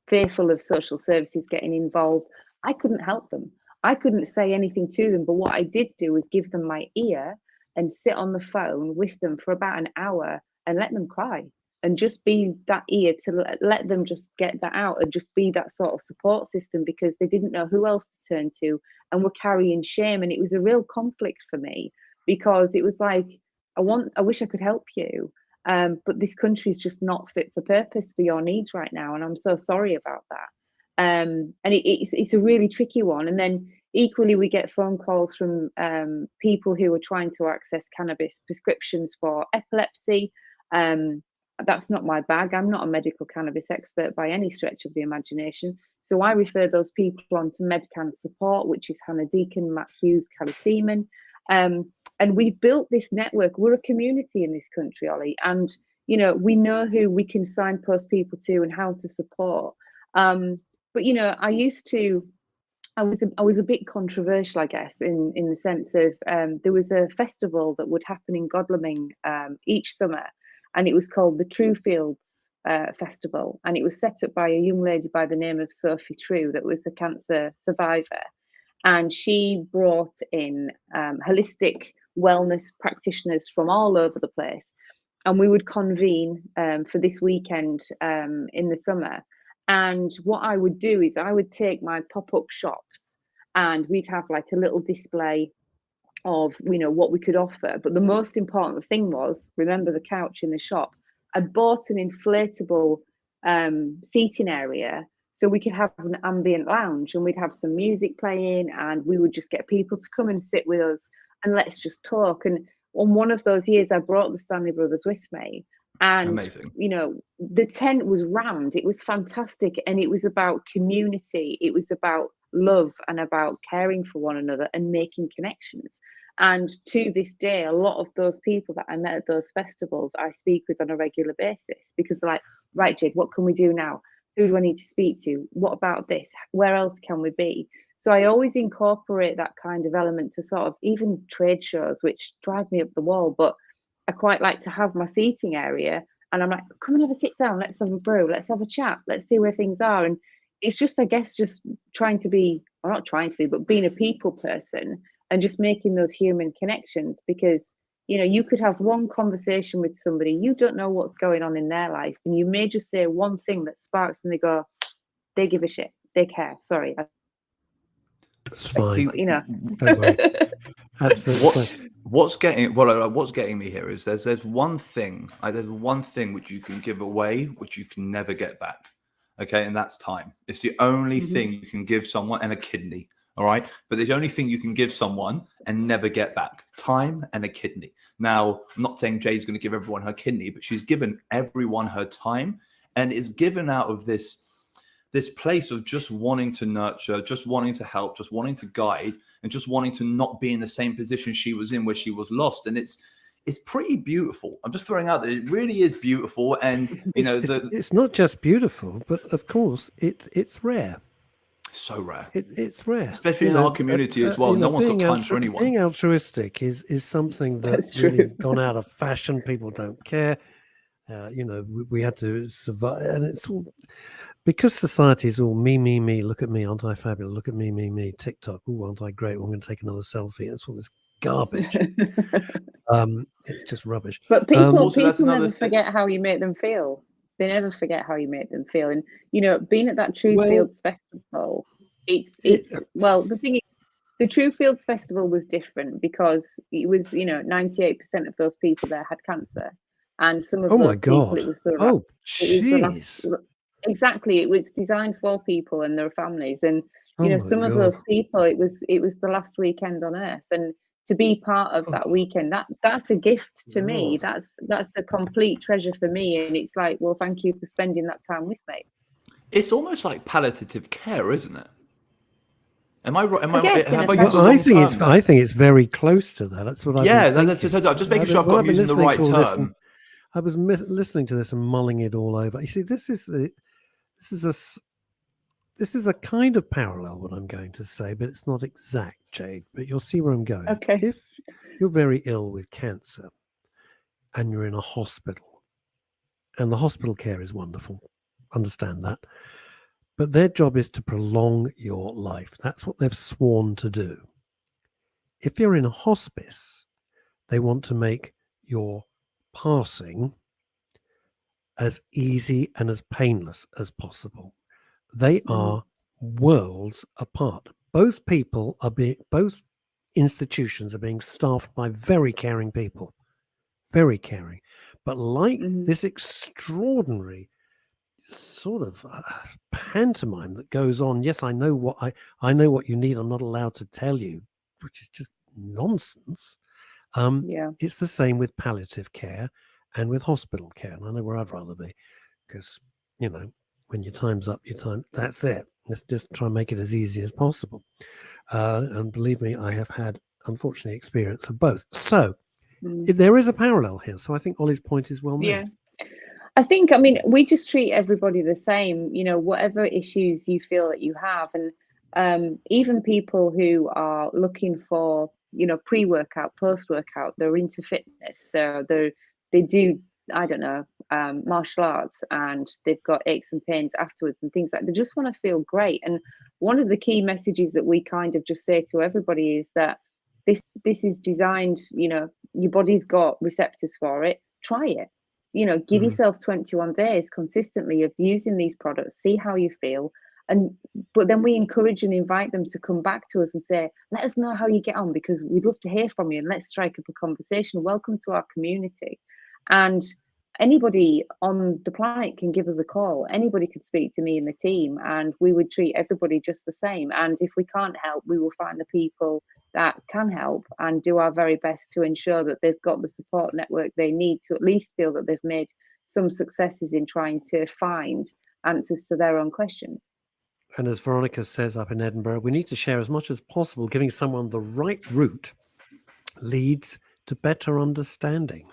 fearful of social services getting involved. I couldn't help them. I couldn't say anything to them. But what I did do was give them my ear and sit on the phone with them for about an hour and let them cry and just be that ear to let them just get that out and just be that sort of support system, because they didn't know who else to turn to and were carrying shame. And it was a real conflict for me, because it was like, I wish I could help you, but this country is just not fit for purpose for your needs right now, and I'm so sorry about that. And it's a really tricky one. And then equally, we get phone calls from people who are trying to access cannabis prescriptions for epilepsy. That's not my bag. I'm not a medical cannabis expert by any stretch of the imagination. So I refer those people on to MedCan Support, which is Hannah Deacon, Matt Hughes, Kelly Seaman. And we've built this network. We're a community in this country, Ollie. And, we know who we can signpost people to and how to support. But, I was a bit controversial, I guess, in the sense of there was a festival that would happen in Godalming each summer, and it was called the True Fields Festival. And it was set up by a young lady by the name of Sophie True, that was a cancer survivor. And she brought in holistic wellness practitioners from all over the place. And we would convene for this weekend in the summer. And what I would do is I would take my pop-up shops and we'd have like a little display of, what we could offer. But the most important thing was, remember the couch in the shop, I bought an inflatable seating area, so we could have an ambient lounge, and we'd have some music playing, and we would just get people to come and sit with us and let's just talk. And on one of those years, I brought the Stanley Brothers with me. And, amazing. The tent was rammed. It was fantastic. And it was about community. It was about love and about caring for one another and making connections. And to this day, a lot of those people that I met at those festivals, I speak with on a regular basis, because they're like, right, Jade, what can we do now? Who do I need to speak to? What about this? Where else can we be? So I always incorporate that kind of element to sort of even trade shows, which drive me up the wall. But I quite like to have my seating area, and I'm like, come and have a sit down. Let's have a brew. Let's have a chat. Let's see where things are. And it's just, I guess, just trying to be, or not trying to be, but being a people person and just making those human connections, because you know, you could have one conversation with somebody, you don't know what's going on in their life, and you may just say one thing that sparks and they go, they give a shit, they care. Sorry, It's fine. you know. Don't worry. Absolutely fine. What's getting me here is there's one thing which you can give away which you can never get back. Okay, and that's time. It's the only thing you can give someone, and a kidney. All right, but the only thing you can give someone and never get back: time and a kidney. Now, I'm not saying Jade's going to give everyone her kidney, but she's given everyone her time, and is given out of this place of just wanting to nurture, just wanting to help, just wanting to guide, and just wanting to not be in the same position she was in where she was lost. And it's pretty beautiful. I'm just throwing out that it really is beautiful. And you know, it's not just beautiful, but of course it's rare. So rare. It's rare, especially in our community as well. No one's got time for anyone. Being altruistic is something that's really has gone out of fashion. People don't care. You know, we had to survive, and it's all because society is all me. Look at me, aren't I fabulous? Look at me. TikTok. Oh, aren't I great? Well, I'm going to take another selfie. It's all this garbage. It's just rubbish. But people never forget how you make them feel. They never forget how you make them feel. And, you know, being at that True Fields Festival, well, the thing is, the True Fields Festival was different because it was, you know, 98% of those people there had cancer. And some of those people, it was the exactly. It was designed for people and their families. And, you know, some of those people, it was the last weekend on earth. And to be part of that weekend, that's a gift to me. That's a complete treasure for me. And it's like, well, thank you for spending that time with me. It's almost like palliative care, isn't it? Am I right? I think it's very close to that. That's what that's just making sure I'm using the right term. I was listening to this and mulling it all over. You see, this is a kind of parallel, what I'm going to say, but it's not exact, Jade. But you'll see where I'm going. Okay. If you're very ill with cancer and you're in a hospital, and the hospital care is wonderful, understand that, but their job is to prolong your life. That's what they've sworn to do. If you're in a hospice, they want to make your passing as easy and as painless as possible. They are worlds apart. Both institutions are being staffed by very caring people, very caring. But like this extraordinary sort of pantomime that goes on. Yes, I know what you need. I'm not allowed to tell you, which is just nonsense. It's the same with palliative care and with hospital care. And I know where I'd rather be, because, you know, when your time's up, that's it. Let's just try and make it as easy as possible. And believe me, I have had, unfortunately, experience of both. So there is a parallel here. So I think Ollie's point is well made. Yeah. I think, I mean, we just treat everybody the same, you know, whatever issues you feel that you have. And even people who are looking for, you know, pre-workout, post-workout, they're into fitness, they do, I don't know, martial arts, and they've got aches and pains afterwards and things like that. They just want to feel great. And one of the key messages that we kind of just say to everybody is that this is designed, you know, your body's got receptors for it. Try it. You know, give yourself 21 days consistently of using these products, see how you feel. But then we encourage and invite them to come back to us and say, let us know how you get on, because we'd love to hear from you, and let's strike up a conversation. Welcome to our community. And anybody on the planet can give us a call. Anybody could speak to me and the team, and we would treat everybody just the same. And if we can't help, we will find the people that can help and do our very best to ensure that they've got the support network they need to at least feel that they've made some successes in trying to find answers to their own questions. And as Veronica says up in Edinburgh, we need to share as much as possible. Giving someone the right route leads to better understanding.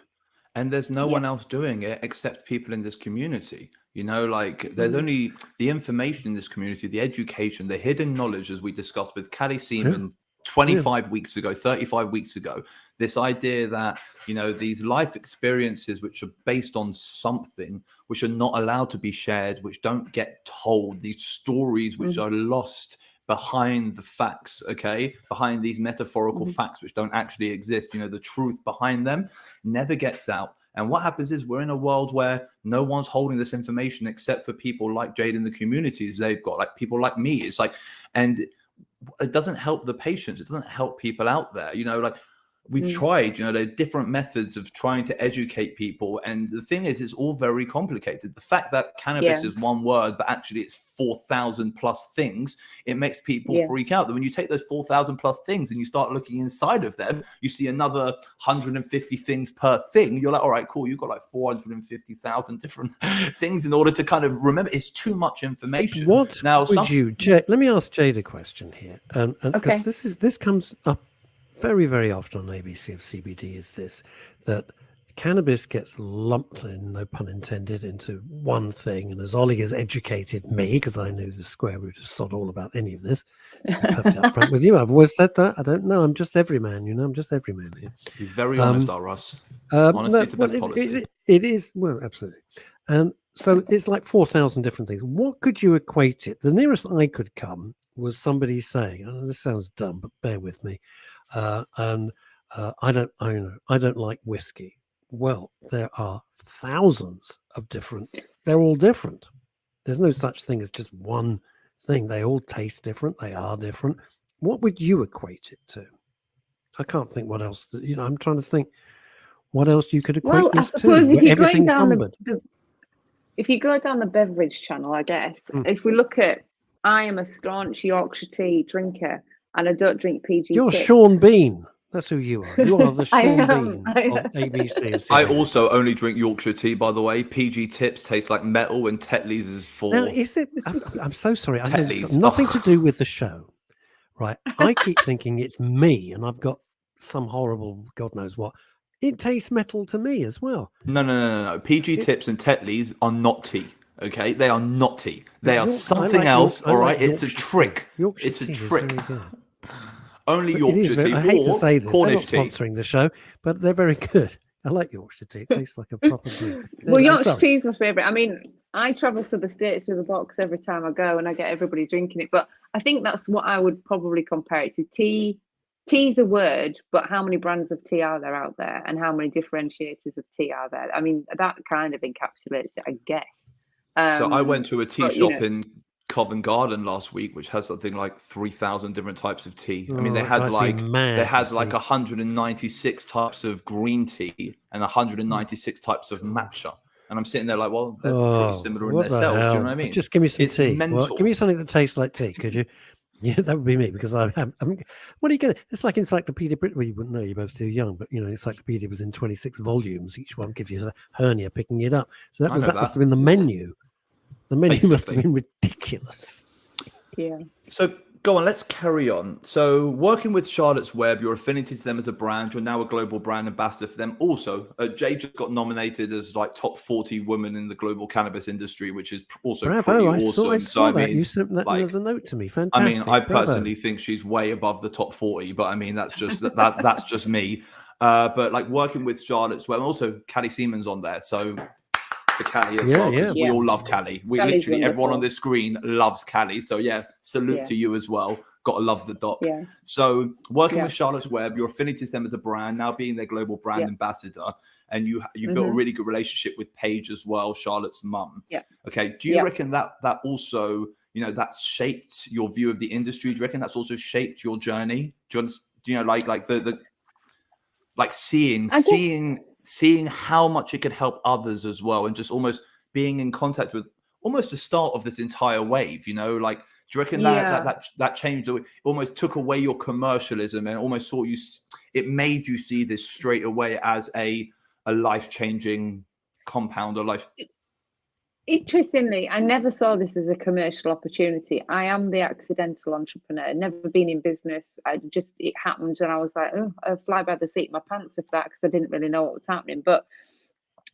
And there's no one else doing it except people in this community. You know, like there's only the information in this community, the education, the hidden knowledge, as we discussed with Callie Seaman 25 weeks ago, 35 weeks ago. This idea that, you know, these life experiences which are based on something, which are not allowed to be shared, which don't get told, these stories which are lost behind the facts, okay, behind these metaphorical facts which don't actually exist, the truth behind them never gets out. And what happens is we're in a world where no one's holding this information except for people like Jade in the communities they've got, like people like me. It's like, and it doesn't help the patients. It doesn't help people out there. Like we've tried, there are different methods of trying to educate people. And the thing is, it's all very complicated. The fact that cannabis is one word, but actually it's 4,000 plus things, it makes people freak out. That when you take those 4,000 plus things and you start looking inside of them, you see another 150 things per thing. You're like, all right, cool. You've got like 450,000 different things in order to kind of remember. It's too much information. What now, would you, Jade, let me ask Jade a question here. And Okay. this comes up very, very often on ABC of CBD, is this, that cannabis gets lumped in, no pun intended, into one thing. And as Ollie has educated me, because I knew the square root of sod all about any of this, I'm perfectly upfront with you. I've always said that. I don't know. I'm just every man, I'm just every man here. He's very honest, Russ. Honesty to best policy. It is, well, absolutely. And so it's like 4,000 different things. What could you equate it? The nearest I could come was somebody saying, and this sounds dumb, but bear with me. I don't like whiskey. Well, there are thousands of different. They're all different. There's no such thing as just one thing. They all taste different. They are different. What would you equate it to? I can't think what else. I'm trying to think what else you could equate this to. Well, I suppose if you're going down numbered. if you go down the beverage channel, I guess, if we look at, I am a staunch Yorkshire tea drinker. And I don't drink PG. You're tips. Sean Bean. That's who you are. You are the Sean Bean of ABC. I also only drink Yorkshire tea, by the way. PG Tips taste like metal, and Tetley's is for. Now, is it? I'm so sorry. I know it's got nothing to do with the show, right? I keep thinking it's me, and I've got some horrible, God knows what. It tastes metal to me as well. No. PG Tips and Tetley's are not tea. Okay, they are not tea. They are something else. All right, it's a trick. It's a trick. Only Yorkshire tea. I hate to say this. Cornish they're not sponsoring the show, but they're very good. I like Yorkshire tea. It tastes like a proper brew. Well, Yorkshire tea is my favourite. I mean, I travel to the States with a box every time I go, and I get everybody drinking it. But I think that's what I would probably compare it to. Tea's a word, but how many brands of tea are there out there, and how many differentiators of tea are there? I mean, that kind of encapsulates it, I guess. So I went to a tea shop in Covent Garden last week, which has something like 3,000 different types of tea. I mean, they had like 196 types of green tea and 196 types of matcha. And I'm sitting there like, well, they're pretty similar in themselves. Do you know what I mean? Just give me some tea. Mental. Well, give me something that tastes like tea, could you? Yeah, that would be me, because what are you going to? It's like Encyclopedia Britain. Well, you wouldn't know, you're both too young, but Encyclopedia was in 26 volumes. Each one gives you a hernia picking it up. So that must have been the menu. The menu must have been ridiculous. Yeah. So go on, let's carry on. So working with Charlotte's Web, your affinity to them as a brand, you're now a global brand ambassador for them. Also, Jade just got nominated as like top 40 women in the global cannabis industry, which is also pretty awesome. I saw that. You sent that as a note to me. Fantastic. I mean, I personally think she's way above the top 40, but I mean, that's just that's just me. But like working with Charlotte's Web, and also Callie Seaman's on there. So for Callie as well, because we all love Callie. We Callie's literally, wonderful. everyone on this screen loves Callie. So salute to you as well. Got to love the doc. Yeah. So working with Charlotte's Web, your affinity to them as a brand, now being their global brand ambassador, and you built a really good relationship with Paige as well, Charlotte's mum. Yeah. Okay. Do you reckon that also, that's shaped your view of the industry? Do you reckon that's also shaped your journey? Do you like the seeing how much it could help others as well, and just almost being in contact with almost the start of this entire wave, do you reckon that changed, it almost took away your commercialism and almost it made you see this straight away as a life-changing compound or life? Interestingly, I never saw this as a commercial opportunity. I am the accidental entrepreneur, never been in business. It happened, and I was like, oh, I fly by the seat of my pants with that, because I didn't really know what was happening. But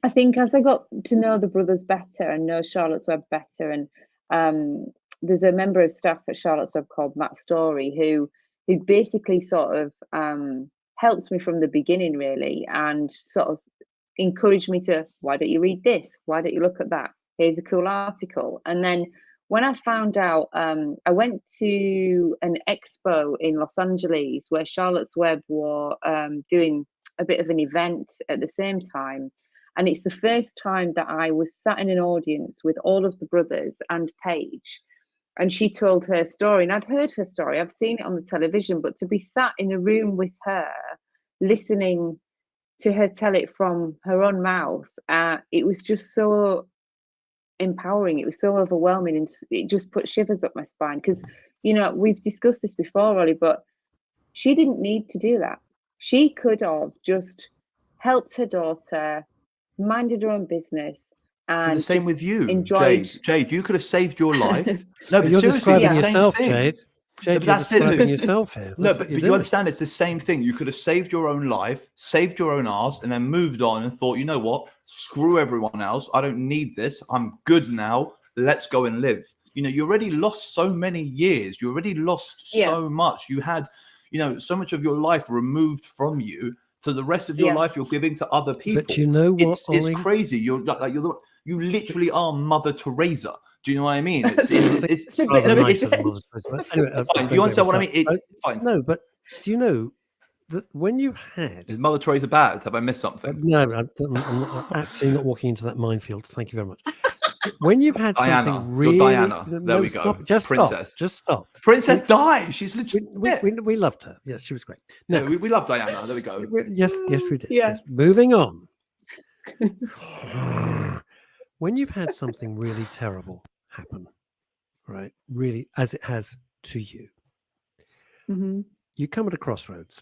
I think as I got to know the brothers better and know Charlotte's Web better, and there's a member of staff at Charlotte's Web called Matt Story, who basically sort of helped me from the beginning, really, and sort of encouraged me to, why don't you read this? Why don't you look at that? Here's a cool article. And then when I found out, I went to an expo in Los Angeles where Charlotte's Web were doing a bit of an event at the same time. And it's the first time that I was sat in an audience with all of the brothers and Paige. And she told her story. And I'd heard her story. I've seen it on the television. But to be sat in a room with her, listening to her tell it from her own mouth, it was just so empowering. It was so overwhelming, and it just put shivers up my spine, because we've discussed this before, Ollie, but she didn't need to do that. She could have just helped her daughter, minded her own business, and the same with you, enjoyed. Jade, you could have saved your life. No, but you're seriously, describing it's the same yourself, thing. Jade. Jade, but you're that's it. describing yourself here. No, but you understand, it's the same thing. You could have saved your own life, saved your own ass, and then moved on and thought, you know what? Screw everyone else. I don't need this. I'm good now. Let's go and live. You already lost so many years. You already lost so much. You had, so much of your life removed from you. So the rest of your life you're giving to other people. But you know what, It's crazy. You literally are Mother Teresa. Do you know what I mean? It's rather nice of Mother Teresa. Anyway, fine. You understand what I mean? It's fine. No, but do you know that when you've had... Is Mother Teresa bad? Have I missed something? No, I'm absolutely not walking into that minefield. Thank you very much. When you've had Diana, something really... you're Diana. There we go. Stop. Just Princess. stop. Just stop. Princess Di. She's legit. We loved her. Yes, she was great. No, we love Diana. There we go. Yes, we did. Yeah. Yes. Moving on. When you've had something really terrible happen, right? Really, as it has to you, you come at a crossroads.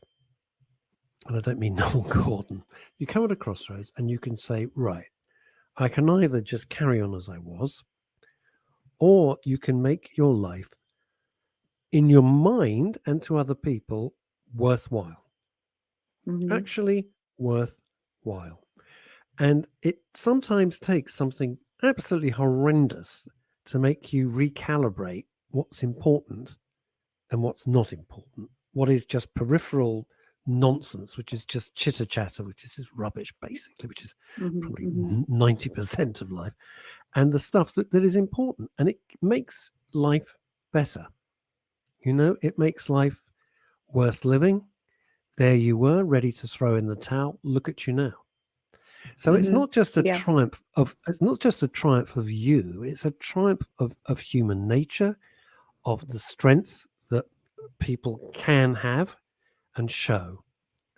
And I don't mean Noel Gordon. You come at a crossroads and you can say, right, I can either just carry on as I was, or you can make your life in your mind and to other people worthwhile. Actually worthwhile. And it sometimes takes something absolutely horrendous to make you recalibrate what's important and what's not important. What is just peripheral nonsense, which is just chitter chatter, which is just rubbish, basically, which is probably 90% of life, and the stuff that is important. And it makes life better. It makes life worth living. There you were, ready to throw in the towel. Look at you now. So it's not just a triumph of you. It's a triumph of human nature, of the strength that people can have and show.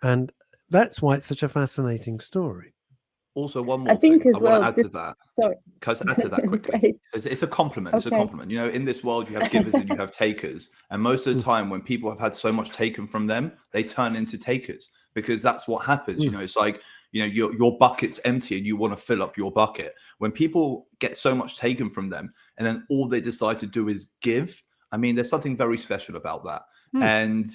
And that's why it's such a fascinating story. Also, one more thing I as well. want to add to that. Sorry. Add to that quickly. It's a compliment. It's a compliment. In this world, you have givers and you have takers. And most of the time, when people have had so much taken from them, they turn into takers, because that's what happens. It's like, your bucket's empty and you want to fill up your bucket. When people get so much taken from them and then all they decide to do is give, I mean, there's something very special about that. And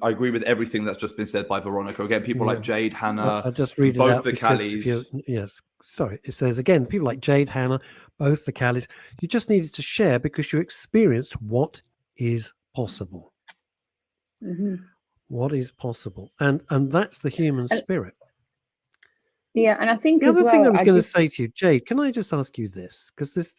I agree with everything that's just been said by Veronica. Again, people like Jade, Hannah, I'll just read it both out the Callies. Yes, sorry. It says again, people like Jade, Hannah, both the Callies. You just needed to share because you experienced what is possible. What is possible, and that's the human spirit. Yeah, and I think the other thing I was going to say to you, Jade, can I just ask you this? Because this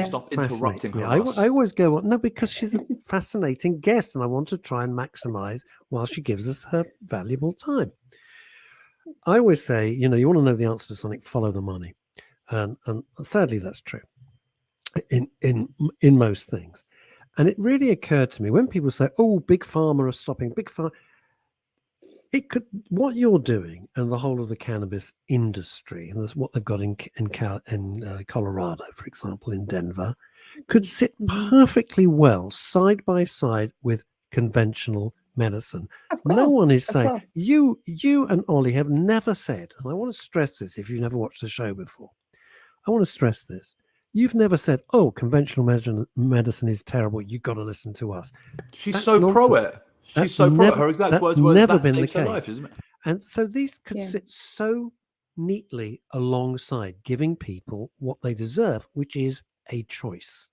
Stop fascinates interrupting me. her. I always go on, no, because she's a fascinating guest, and I want to try and maximize while she gives us her valuable time. I always say, you want to know the answer to something, follow the money, and sadly that's true in most things. And it really occurred to me when people say, "Oh, big pharma are stopping big pharma." What you're doing and the whole of the cannabis industry, and that's what they've got in Colorado, for example, in Denver, could sit perfectly well side by side with conventional medicine. No one is saying, you and Ollie have never said, and I want to stress this if you've never watched the show before, I want to stress this. You've never said, oh, conventional medicine is terrible, you've got to listen to us. She's so pro it. She's so pro it. Her exact words were, never that been the saves her case. life, isn't it? And so these could sit so neatly alongside giving people what they deserve, which is a choice.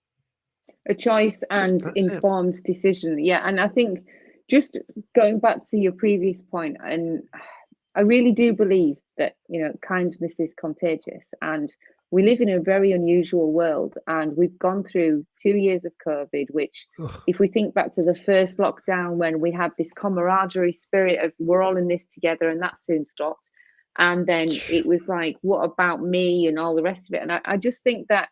A choice and informed decision. Yeah, and I think just going back to your previous point, and I really do believe that, kindness is contagious. And we live in a very unusual world, and we've gone through 2 years of COVID, which, if we think back to the first lockdown when we had this camaraderie spirit of we're all in this together, and that soon stopped. And then it was like, what about me and all the rest of it? And I just think that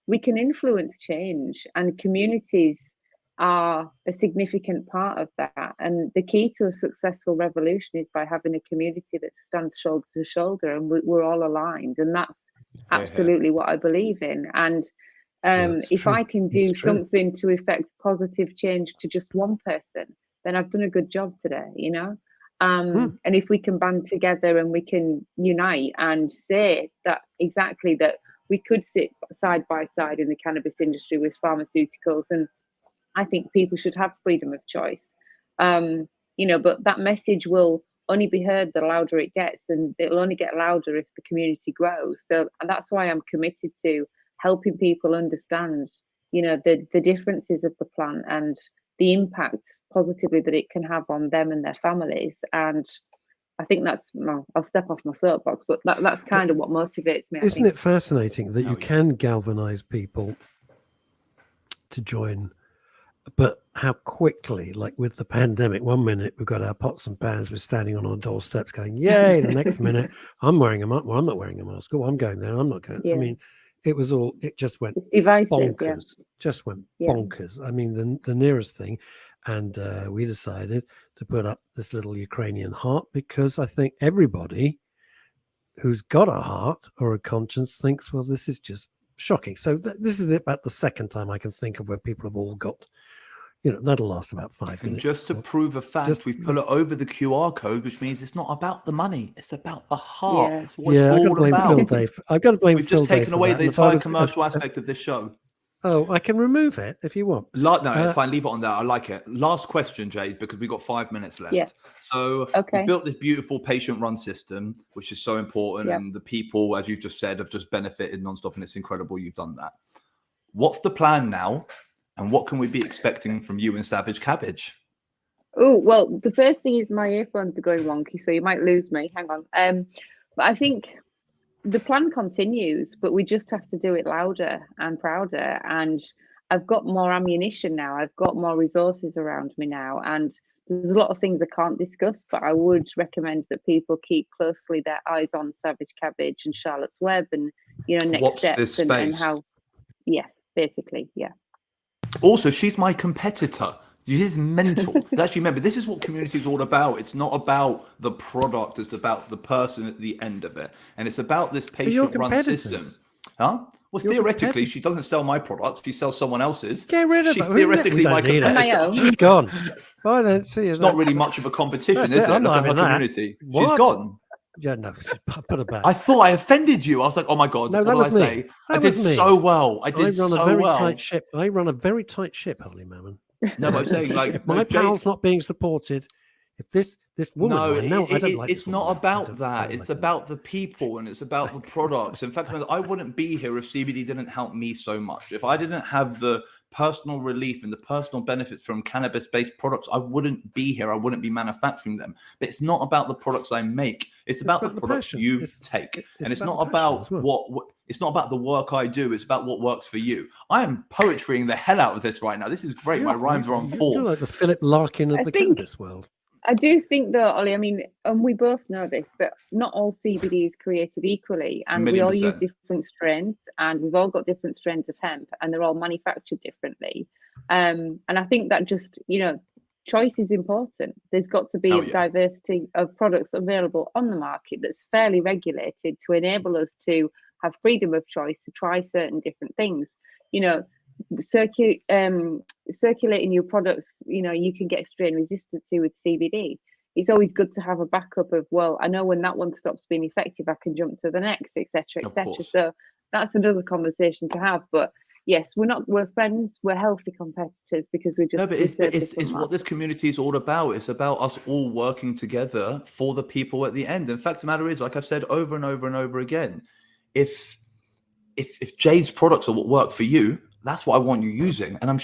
we can influence change, and communities are a significant part of that. And the key to a successful revolution is by having a community that stands shoulder to shoulder, and we're all aligned. And that's absolutely what I believe in. And if true. I can do something to effect positive change to just one person, then I've done a good job today, you know. And if we can band together and we can unite and say that exactly that we could sit side by side in the cannabis industry with pharmaceuticals, and I think people should have freedom of choice. You know, but that message will only be heard the louder it gets, and it'll only get louder if the community grows. So that's why I'm committed to helping people understand, you know, the differences of the plant and the impact positively that it can have on them and their families. And I think that's, well, I'll step off my soapbox, but that's kind of what motivates me. Isn't it fascinating that you can galvanize people to join, but how quickly, like with the pandemic, 1 minute we've got our pots and pans, we're standing on our doorsteps going, yay, the next minute I'm wearing a mask, well, I'm not wearing a mask, oh, I'm going there, I'm not going. I mean, it just went bonkers, just went bonkers. I mean, the nearest thing, and we decided to put up this little Ukrainian heart, because I think everybody who's got a heart or a conscience thinks, well, this is just shocking. So this is about the second time I can think of where people have all got, you know, that'll last about 5 minutes. And just to prove a fact, we've put it over the QR code, which means it's not about the money, it's about the heart. Yeah. It's what it's all about. Phil Dave. I've got to blame We've Phil just taken Dave away for that. the entire commercial aspect of this show. Oh, I can remove it if you want. No, it's fine. Leave it on there. I like it. Last question, Jade, because we've got 5 minutes left. Yeah. So we built this beautiful patient-run system, which is so important. And the people, as you've just said, have just benefited nonstop. And it's incredible you've done that. What's the plan now? And what can we be expecting from you and Savage Cabbage? Oh, well, the first thing is my earphones are going wonky, so you might lose me. Hang on. But I think the plan continues, but we just have to do it louder and prouder. And I've got more ammunition now. I've got more resources around me now. And there's a lot of things I can't discuss, but I would recommend that people keep closely their eyes on Savage Cabbage and Charlotte's Web, and, you know, next steps and how. Yes, basically, yeah. Also, she's my competitor. She's mental. Actually, remember, this is what community is all about. It's not about the product. It's about the person at the end of it. And it's about this patient-run system. Huh? Well, theoretically, she doesn't sell my product. She sells someone else's. Get rid of She's her. theoretically my competitor. She's gone. Bye then. See you. It's not really much of a competition, is it? I'm Look not at her having community. What? She's gone. Yeah, no, put her back. I thought I offended you. I was like, oh my God, no, what did I say? I did so well. I did so well. Tight ship. I run a very tight ship, Holy Mammon. No, but I'm saying, like, if my pal's not being supported, if this woman, it's not about that. It's about the people, and it's about the products. In fact, I wouldn't be here if CBD didn't help me so much. If I didn't have the personal relief and the personal benefits from cannabis-based products, I wouldn't be here. I wouldn't be manufacturing them. But it's not about the products I make. It's about the products you take, and it's not about it's not about the work I do. It's about what works for you. I am poetrying the hell out of this right now. This is great. My rhymes are on form. You're like the Philip Larkin of the cannabis world. I do think, though, Ollie, I mean, and we both know this, that not all CBD is created equally, and we all use different strains, and we've all got different strains of hemp, and they're all manufactured differently. And I think that just, you know, choice is important. There's got to be a diversity of products available on the market that's fairly regulated to enable us to have freedom of choice to try certain different things. You know, circulating your products, you know, you can get strain resistant to with CBD. It's always good to have a backup of, well, I know when that one stops being effective, I can jump to the next, etc., etc. So that's another conversation to have. But yes, we're friends, we're healthy competitors, because we just. No, but it's what this community is all about. It's about us all working together for the people at the end. In fact, the matter is, like I've said over and over and over again, if Jade's products are what work for you, that's what I want you using. And I'm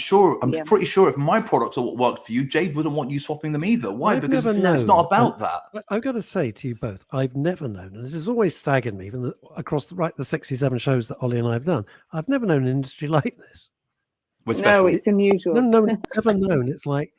pretty sure if my products are what worked for you, Jade wouldn't want you swapping them either. Why? Because it's not about that. I've got to say to you both, I've never known, and this has always staggered me, even across the 67 shows that Ollie and I have done, I've never known an industry like this. We're special. No, it's unusual. No, never known. It's like,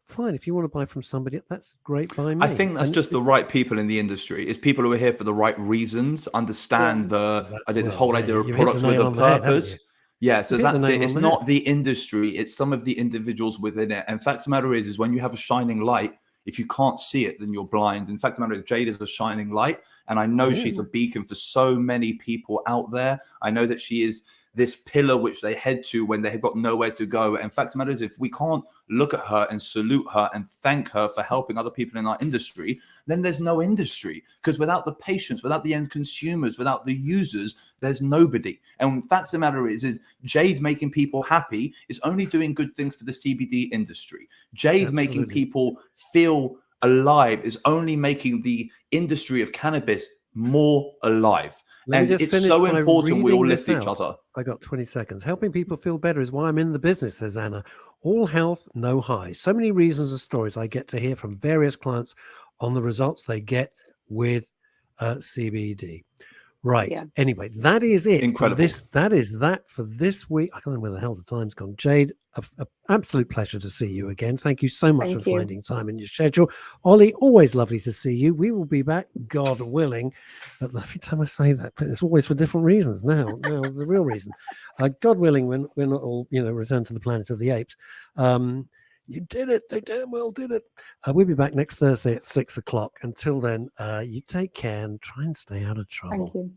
fine, if you want to buy from somebody, that's great by me. I think that's just the right people in the industry. It's people who are here for the right reasons, understand this whole idea of products with a purpose. Yeah, so that's it. It's not the industry. It's some of the individuals within it. And fact of the matter is when you have a shining light, if you can't see it, then you're blind. In fact, the matter is Jade is a shining light. And I know she's a beacon for so many people out there. I know that she is this pillar which they head to when they have got nowhere to go. And fact of the matter is, if we can't look at her and salute her and thank her for helping other people in our industry, then there's no industry. Because without the patients, without the end consumers, without the users, there's nobody. And fact of the matter is Jade making people happy is only doing good things for the CBD industry. Jade making people feel alive is only making the industry of cannabis more alive. And it's so important we all lift each other. I got 20 seconds. Helping people feel better is why I'm in the business, says Anna. All health, no highs. So many reasons and stories I get to hear from various clients on the results they get with CBD. Right. Yeah. Anyway, that is it. Incredible. That is that for this week. I don't know where the hell the time's gone. Jade, an absolute pleasure to see you again. Thank you so much for finding time in your schedule. Ollie, always lovely to see you. We will be back, God willing. But every time I say that, it's always for different reasons. Now the real reason. God willing, when we're not all, return to the planet of the apes. You did it. They damn well did it. We'll be back next Thursday at 6 o'clock. Until then, you take care and try and stay out of trouble. Thank you.